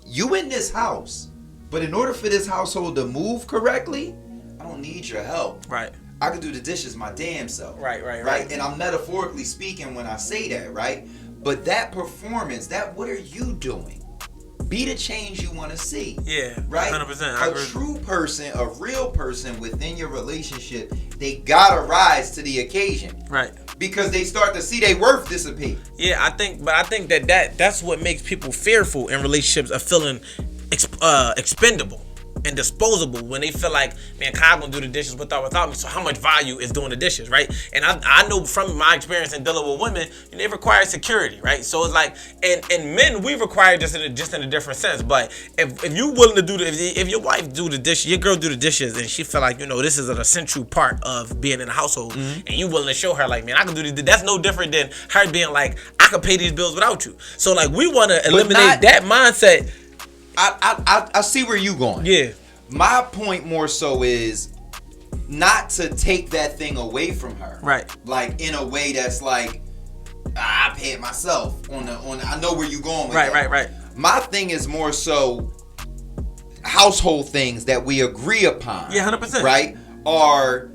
you in this house, but in order for this household to move correctly, I don't need your help. Right. I can do the dishes my damn self. Right. And I'm metaphorically speaking when I say that, right? But that performance, what are you doing? Be the change you want to see. Yeah. Right? 100%. A true person, a real person within your relationship, they gotta rise to the occasion. Right. Because they start to see their worth dissipate. Yeah, I think that's what makes people fearful in relationships of feeling expendable and disposable when they feel like, man, Kyle gonna do the dishes with or without me, so how much value is doing the dishes, right? And I know from my experience in dealing with women, they require security, right? So it's like, and men, we require just in a different sense. But if you willing to do if your wife do the dishes, your girl do the dishes, and she feel like, this is an essential part of being in a household, and you willing to show her like, man, I can do this, that's no different than her being like, I can pay these bills without you. So like, we want to eliminate that mindset. I see where you going. Yeah. My point more so is not to take that thing away from her. Right. Like in a way that's like, I pay it myself on I know where you going with that. Right. My thing is more so household things that we agree upon. Yeah, 100%. Right? Are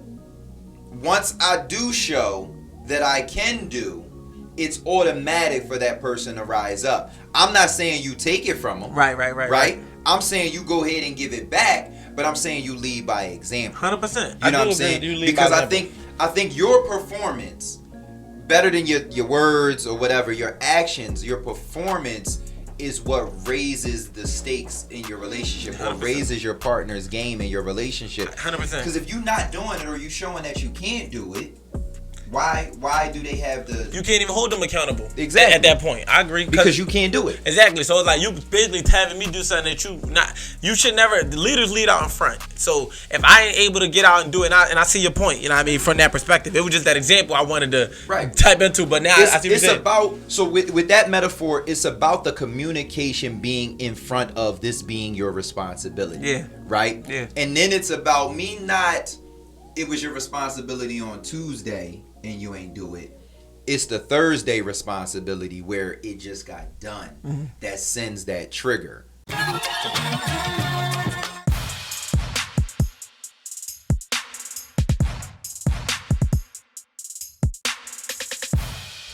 once I do show that I can do, it's automatic for that person to rise up. I'm not saying you take it from them. Right? I'm saying you go ahead and give it back, but I'm saying you lead by example. 100%. You know what I'm saying? Because I think your performance, better than your words or whatever, your actions, your performance is what raises the stakes in your relationship or 100%. raises your partner's game in your relationship. 100%. Because if you're not doing it or you showing that you can't do it, why do they have the... You can't even hold them accountable. Exactly. At that point. I agree. Because you can't do it. Exactly. So it's like you basically having me do something that you should never. The leaders lead out in front. So if I ain't able to get out and do it, and I see your point, you know what I mean, from that perspective. It was just that example I wanted to type into, but now I see what it's you're saying. about, so with that metaphor, it's about the communication being in front of this being your responsibility. Yeah. Right? Yeah. And then it's about me not, it was your responsibility on Tuesday and you ain't do it. It's the Thursday responsibility where it just got done that sends that trigger.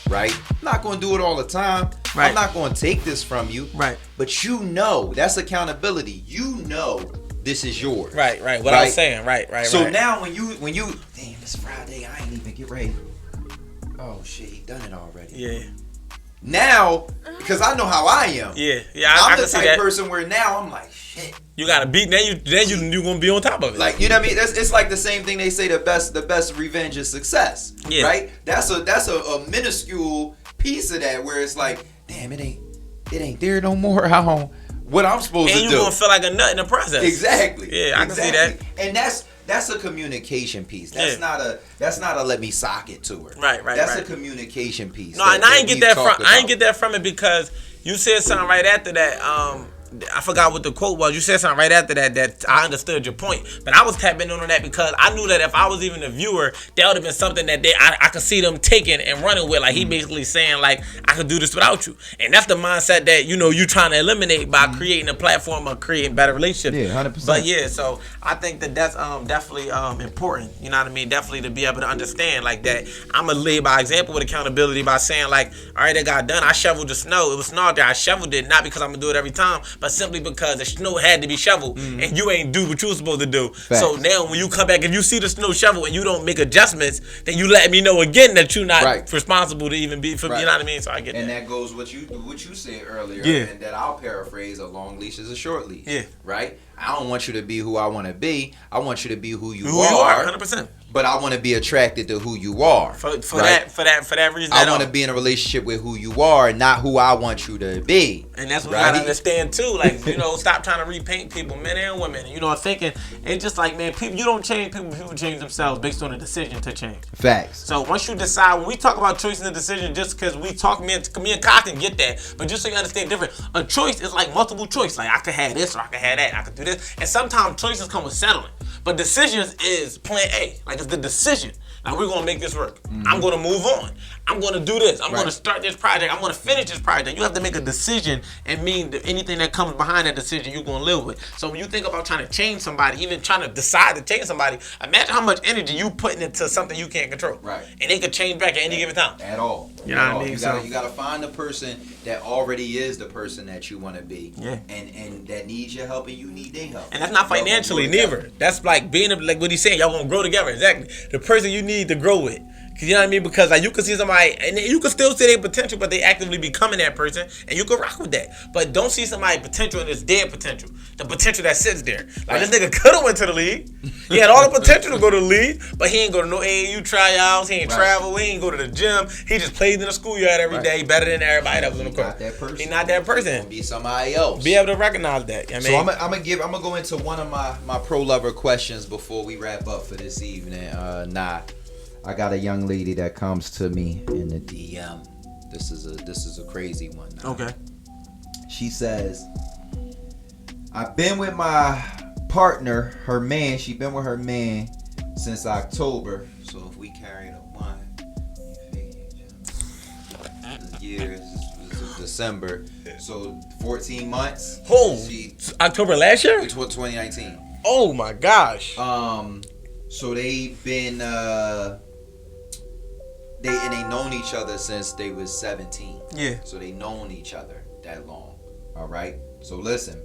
Right? I'm not going to do it all the time. Right. I'm not going to take this from you. Right. But you know, that's accountability. You know this is yours. Right. What I was saying. Right. So now when you damn, it's Friday, I ain't even get ready. Oh shit, he done it already. Yeah. Now, because I know how I am. Yeah. I'm I the can see type that. person where now I'm like, shit. You gotta beat. Then you gonna be on top of it. Like, you know what I mean? It's like the same thing they say, the best revenge is success. Yeah. Right? That's a minuscule piece of that where it's like, damn, it ain't there no more. What I'm supposed to do. And you gonna feel like a nut in the process. Exactly. Yeah, I can see that. And that's a communication piece. That's not a let me sock it to her. Right. That's a communication piece. No, and I ain't get that from. I ain't get that from it because you said something right after that. I forgot what the quote was. You said something right after that I understood your point. But I was tapping on that because I knew that if I was even a viewer, that would have been something that I could see them taking and running with. Like he basically saying like, I could do this without you. And that's the mindset that, you trying to eliminate by creating a platform or creating better relationships. Yeah, 100%. But yeah, so I think that's definitely important. You know what I mean? Definitely to be able to understand like that. I'm going to lead by example with accountability by saying like, all right, it got done. I shoveled the snow. It was snow out there. I shoveled it, not because I'm going to do it every time, but simply because the snow had to be shoveled and you ain't do what you were supposed to do. Facts. So now when you come back, if you see the snow shovel and you don't make adjustments, then you let me know again that you're not responsible to even be, you know what I mean? So I get and that. that goes what you said earlier, Yeah. and that I'll paraphrase: a long leash is a short leash. Yeah. Right? I don't want you to be who I want to be. I want you to be who you are, are. 100%. But I want to be attracted to who you are. For that reason. I want to be in a relationship with who you are, not who I want you to be. And that's what you gotta understand too. Like, stop trying to repaint people, men and women. Thinking it's just like, man, people, you don't change people change themselves based on a decision to change. Facts. So once you decide, when we talk about choice and decision, just because we talk, me and Kyle can get that, but just so you understand different, a choice is like multiple choice. Like I could have this or I could have that. I could do this. And sometimes choices come with settling. But decisions is plan A. Like it's the decision. Now we're gonna make this work. I'm gonna move on. I'm gonna do this. I'm gonna start this project. I'm gonna finish this project. You have to make a decision and mean that anything that comes behind that decision you're gonna live with. So when you think about trying to change somebody, even trying to decide to change somebody, imagine how much energy you putting into something you can't control. Right. And it could change back at any given time. At all. You know what I mean? You gotta find the person that already is the person that you want to be. Yeah. And that needs your help and you need their help. And that's not financially neither. That's like being like what he's saying. Y'all gonna grow together. Exactly. The person you need to grow with. You know what I mean? Because like you can see somebody and you can still see their potential, but they actively becoming that person, and you can rock with that. But don't see somebody's potential and it's dead potential. The potential that sits there. Like this nigga could have went to the league. He had all the potential to go to the league, but he ain't go to no AAU tryouts. He ain't travel. He ain't go to the gym. He just played in the schoolyard every day, better than everybody that was on the court. Not that person. He not that person. Be somebody else. Be able to recognize that. You know So what I mean? I'm gonna go into one of my pro lover questions before we wrap up for this evening. I got a young lady that comes to me in the DM. This is a crazy one. Okay. She says, I've been with my partner, her man. She been with her man since October. So if we carry the 1, the year is December. So 14 months. October last year? 2019. Oh my gosh. So they've been they known each other since they was 17. Yeah. So they known each other that long. All right. So listen,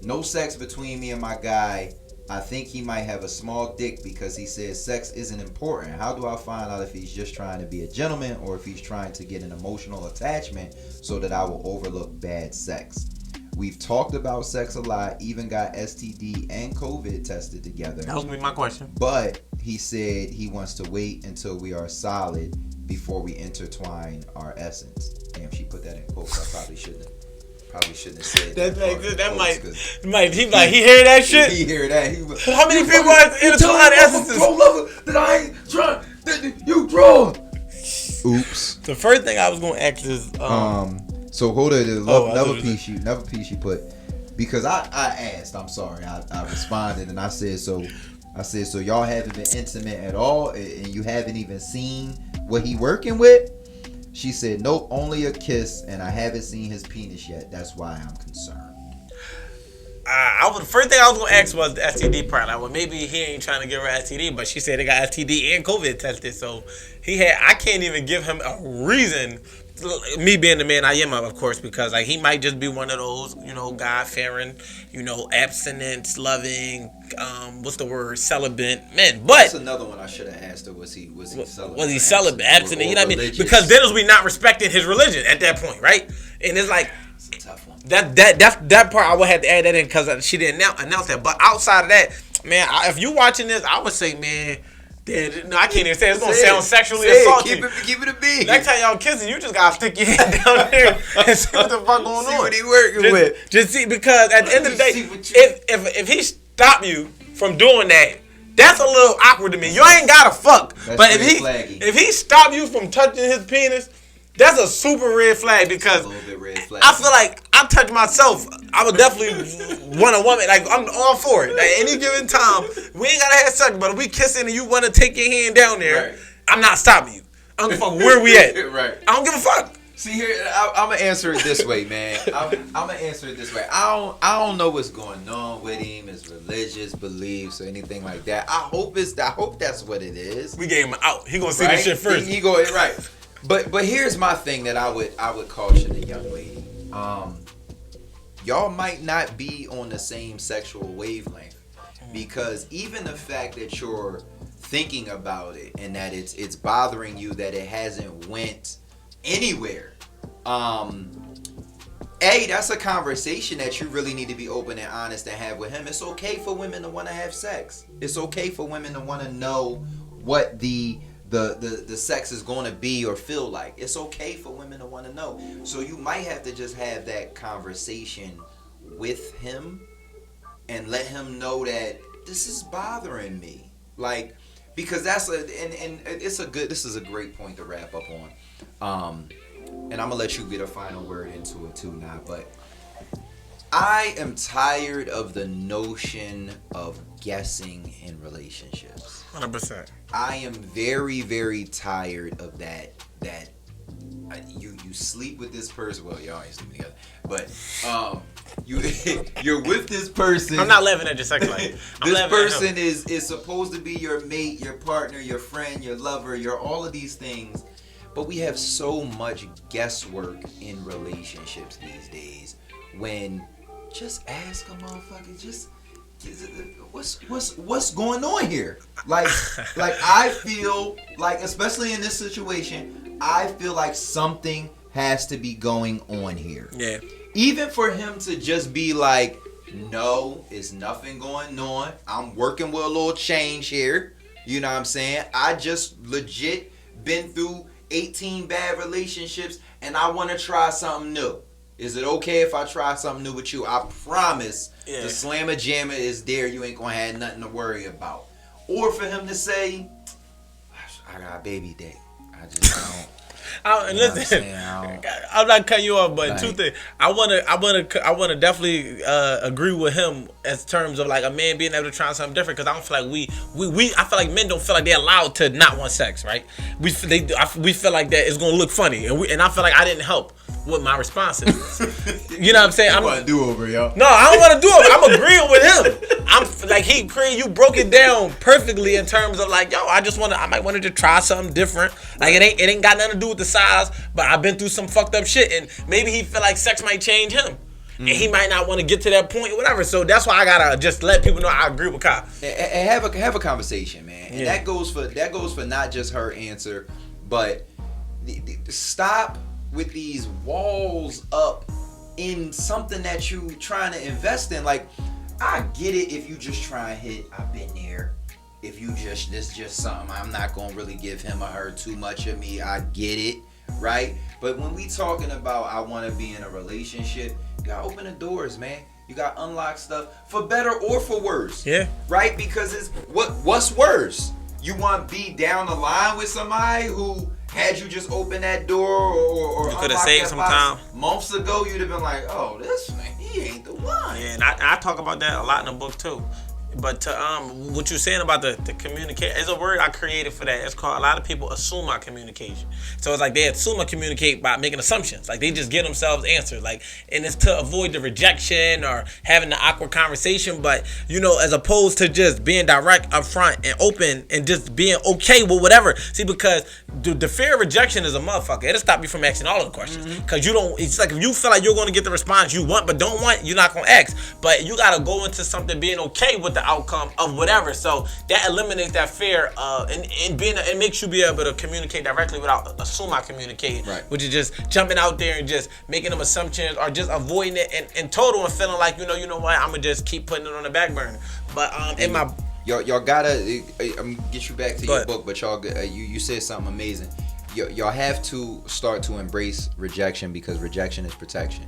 no sex between me and my guy I think he might have a small dick because he says sex isn't important. How do I find out if he's just trying to be a gentleman or if he's trying to get an emotional attachment so that I will overlook bad sex? We've talked about sex a lot, even got STD and COVID tested together. That was my question. But he said he wants to wait until we are solid before we intertwine our essence. Damn, she put that in quotes. I probably shouldn't have said that. He hear that shit? He hear that. How many people have intertwined essences? That I ain't trying. You drunk. Oops. The first thing I was gonna ask is So hold on. Another piece you put, because I asked. I'm sorry. I responded and I said so y'all haven't been intimate at all and you haven't even seen what he working with? She said, nope, only a kiss, and I haven't seen his penis yet. That's why I'm concerned. The first thing I was going to ask was the STD part. Like, well, maybe he ain't trying to give her STD, but she said they got STD and COVID tested. So I can't even give him a reason, me being the man I am, of course, because like he might just be one of those, God-fearing, abstinence, loving, celibate men. But that's another one I should have asked her. Was he celibate? Was he celibate, abstinent? You know what I mean? Because then we not respecting his religion at that point, right? And it's like it's a tough one. That part I would have to add that in because she didn't announce that. But outside of that, man, if you watching this, I would say, man. No, I can't even say it. It's gonna sound sexually assaulting. Keep it a big. Next time y'all kissing, you just gotta stick your hand down there and see what the fuck going on. See what he working with. Just see, because at the end of the day, if he stop you from doing that, that's a little awkward to me. You ain't gotta fuck, but if he stop you from touching his penis, that's a super red flag because a little bit red flag. I feel like I touch myself. I would definitely want a woman. Like I'm all for it. At any given time, we ain't gotta have sex, but if we kissing and you want to take your hand down there, right. I'm not stopping you. I don't give a fuck where we at. Right. I don't give a fuck. See here, I'm gonna answer it this way, man. I'm gonna answer it this way. I don't know what's going on with him, his religious beliefs or anything like that. I hope that's what it is. We gave him out. He gonna see this shit first. He go right. But here's my thing that I would caution the young lady. Y'all might not be on the same sexual wavelength because even the fact that you're thinking about it and that it's bothering you that it hasn't went anywhere. That's a conversation that you really need to be open and honest and have with him. It's okay for women to want to have sex. It's okay for women to want to know what the sex is going to be or feel like. It's okay for women to want to know. So you might have to just have that conversation with him and let him know that this is bothering me. Like, because this is a great point to wrap up on. And I'm gonna let you get a final word into it too now, but I am tired of the notion of guessing in relationships. 100%. I am very, very tired of that. You sleep with this person. Well, y'all ain't sleeping together, but you're with this person. I'm not laughing at your sex life. This person is supposed to be your mate, your partner, your friend, your lover, your all of these things. But we have so much guesswork in relationships these days. When just ask a motherfucker, just what's going on here? Like I feel like, especially in this situation, I feel like something has to be going on here. Yeah. Even for him to just be like, no, it's nothing going on. I'm working with a little change here. You know what I'm saying? I just legit been through 18 bad relationships and I want to try something new. Is it okay if I try something new with you? I promise the slammer jammer is there. You ain't gonna have nothing to worry about. Or for him to say, I got a baby date. I just don't. Listen, I'm not cutting you off, but like, two things. I wanna definitely agree with him as terms of like a man being able to try something different, because I don't feel like I feel like men don't feel like they're allowed to not want sex, right? We feel like that it's gonna look funny, and I feel like I didn't help with my responses. You know what I'm saying? I'm gonna do over, yo. No, I don't want to do over. I'm agreeing with him. I'm like you broke it down perfectly in terms of like, yo, I might want to try something different. Like it ain't got nothing to do with the size, but I've been through some fucked up shit, and maybe he feel like sex might change him. and he might not want to get to that point or whatever. So that's why I gotta just let people know I agree with Kyle. And have a conversation, man. And that goes for not just her answer, but stop with these walls up in something that you trying to invest in. Like, I get it if you just try and hit, I've been there. If you this just something, I'm not gonna really give him or her too much of me. I get it, right? But when we talking about I want to be in a relationship, you gotta open the doors, man. You gotta unlock stuff for better or for worse. Yeah. Right? Because it's what's worse? You want to be down the line with somebody who had you just open that door or you could have saved some time months ago? You'd have been like, oh, this man, he ain't the one. Yeah, and I talk about that a lot in the book too. But to what you're saying about the communicate, is a word I created for that. It's called, a lot of people assume I communication. So it's like they assume I communicate by making assumptions. Like they just give themselves answers. Like, and it's to avoid the rejection or having the awkward conversation. But as opposed to just being direct, upfront, and open, and just being okay with whatever. See, because the fear of rejection is a motherfucker. It'll stop you from asking all of the questions. Because you don't. It's like if you feel like you're going to get the response you want but don't want, you're not going to ask. But you got to go into something being okay with the outcome of whatever. So that eliminates that fear and it makes you be able to communicate directly without assuming I communicate, right, which is just jumping out there and just making them assumptions or just avoiding it in total and feeling like you know what, I'm gonna just keep putting it on the back burner. But in my y'all gotta I'm gonna get you back to your book, but y'all you said something amazing. Y'all have to start to embrace rejection because rejection is protection,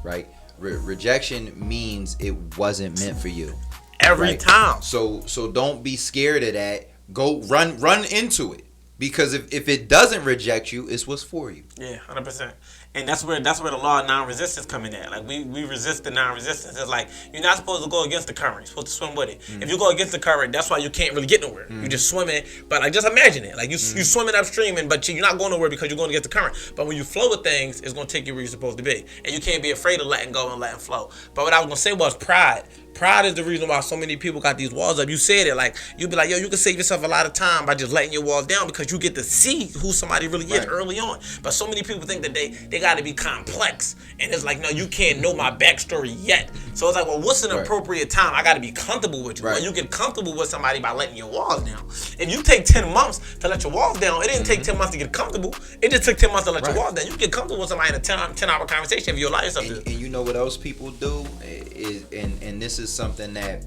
right? Rejection means it wasn't meant for you. Every time. So don't be scared of that. Go run into it. Because if it doesn't reject you, it's what's for you. Yeah, 100%. And that's where the law of non-resistance come in at. Like we resist the non-resistance. It's like you're not supposed to go against the current. You're supposed to swim with it. If you go against the current, that's why you can't really get nowhere. You're just swimming. But like just imagine it. Like you swimming upstream, but you're not going nowhere because you're going against the current. But when you flow with things, it's going to take you where you're supposed to be. And you can't be afraid of letting go and letting flow. But what I was going to say was pride. Pride is the reason why so many people got these walls up. You said it, like you'd be like, yo, you can save yourself a lot of time by just letting your walls down because you get to see who somebody really is early on. But so many people think that they got to be complex, and it's like, no, you can't know my backstory yet. So it's like, well, what's an appropriate time? I got to be comfortable with you. Well, you get comfortable with somebody by letting your walls down. If you take 10 months to let your walls down, it didn't take 10 months to get comfortable. It just took 10 months to let your walls down. You get comfortable with somebody in a 10-hour conversation if you allow yourself to. And you know what else people do is, and this is something that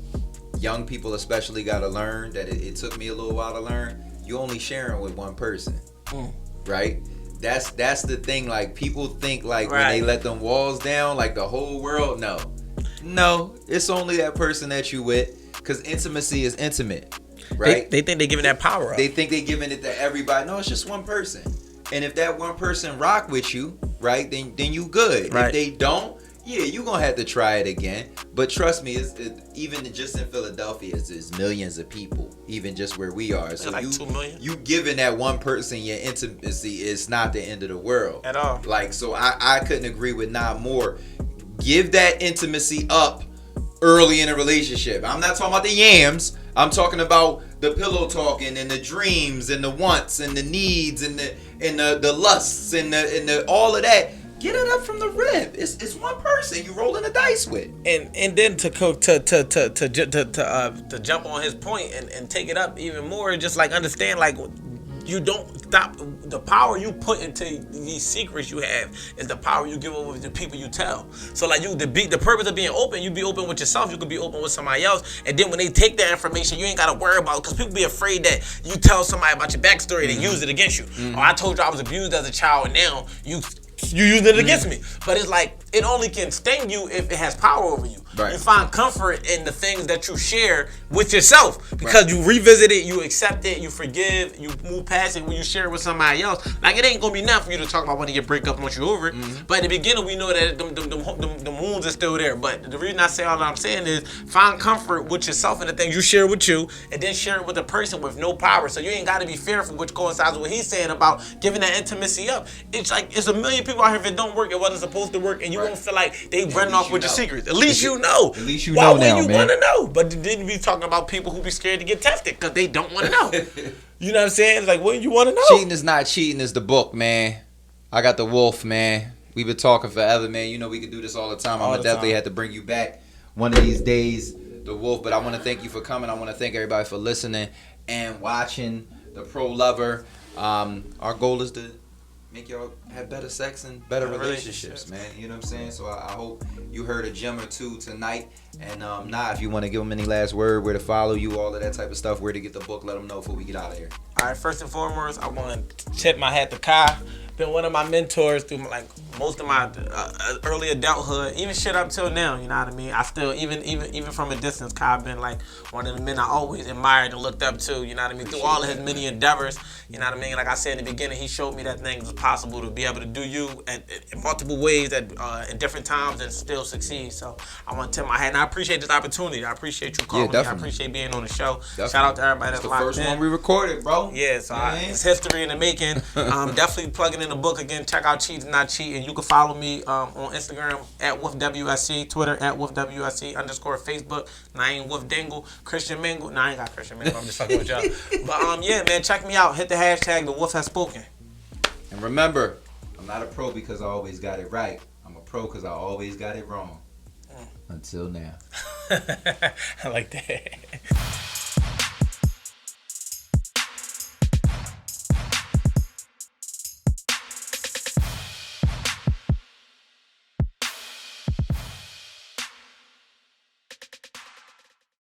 young people especially got to learn, that it took me a little while to learn. You only sharing with one person, right? That's the thing. Like people think like when they let them walls down, like the whole world. No, it's only that person that you with, because intimacy is intimate, right? They think they're giving that power up. They think they're giving it to everybody. No, it's just one person. And if that one person rock with you, right, then you good. Right. If they don't, yeah, you gonna have to try it again. But trust me, even just in Philadelphia, it's millions of people, even just where we are. So like 2 million. You giving that one person your intimacy is not the end of the world at all. Like, so I couldn't agree with not more. Give that intimacy up early in a relationship. I'm not talking about the yams. I'm talking about the pillow talking and the dreams and the wants and the needs and the lusts and the all of that. Get it up from the rip. It's one person you rolling the dice with. And then to jump on his point and take it up even more, just like understand, like you don't stop. The power you put into these secrets you have is the power you give over to the people you tell. So like the purpose of being open, you be open with yourself, you could be open with somebody else, and then when they take that information, you ain't gotta worry about it, because people be afraid that you tell somebody about your backstory and they use it against you. Or I told you I was abused as a child and now you use it against me. But it's like, it only can sting you if it has power over you. Right. You find comfort in the things that you share with yourself, because you revisit it, you accept it, you forgive, you move past it when you share it with somebody else. Like, it ain't gonna be enough for you to talk about when you break up once you're over it. But in the beginning, we know that the wounds are still there. But the reason I say all that I'm saying is find comfort with yourself and the things you share with you, and then share it with a person with no power. So you ain't gotta be fearful, which coincides with what he's saying about giving that intimacy up. It's like, it's a million people out here, if it don't work, it wasn't supposed to work, and you won't feel like they running off with your secrets. At least you know. At least you know now, man. Why would you want to know? But then we talking about people who be scared to get tested because they don't want to know. You know what I'm saying? It's like, wouldn't you want to know? Cheating is not cheating is the book, man. I got the wolf, man. We've been talking forever, man. You know we could do this all the time. I'm All gonna the definitely time. have to bring you back one of these days, the Wolf. But I want to thank you for coming. I want to thank everybody for listening and watching the Pro Lover. Our goal is to make y'all have better sex and better relationships, man. You know what I'm saying? So I hope you heard a gem or two tonight. And if you want to give them any last word, where to follow you, all of that type of stuff, where to get the book, let them know before we get out of here. All right, first and foremost, I want to tip my hat to Kai. Been one of my mentors through most of my early adulthood, even shit up till now. You know what I mean? I still even from a distance, Kai been like one of the men I always admired and looked up to. You know what I mean? Through all of his many endeavors. You know what I mean? Like I said in the beginning, he showed me that things was possible to be able to do you in multiple ways in different times and still succeed. So I want to tip my hat, and I appreciate this opportunity. I appreciate you calling me. I appreciate being on the show. Definitely. Shout out to everybody that's It's the locked first in. one we recorded, bro. Yeah, so it's history in the making. Definitely plugging in the book again. Check out Cheating Not Cheating. You can follow me on Instagram at WolfWSC, Twitter at WolfWSC, _Facebook. I ain't Wolf Dingle, Christian Mingle. I ain't got Christian Mingle. I'm just fucking with y'all. But yeah, man, check me out. Hit the hashtag The Wolf Has Spoken. And remember, I'm not a pro because I always got it right. I'm a pro because I always got it wrong. Until now. I like that.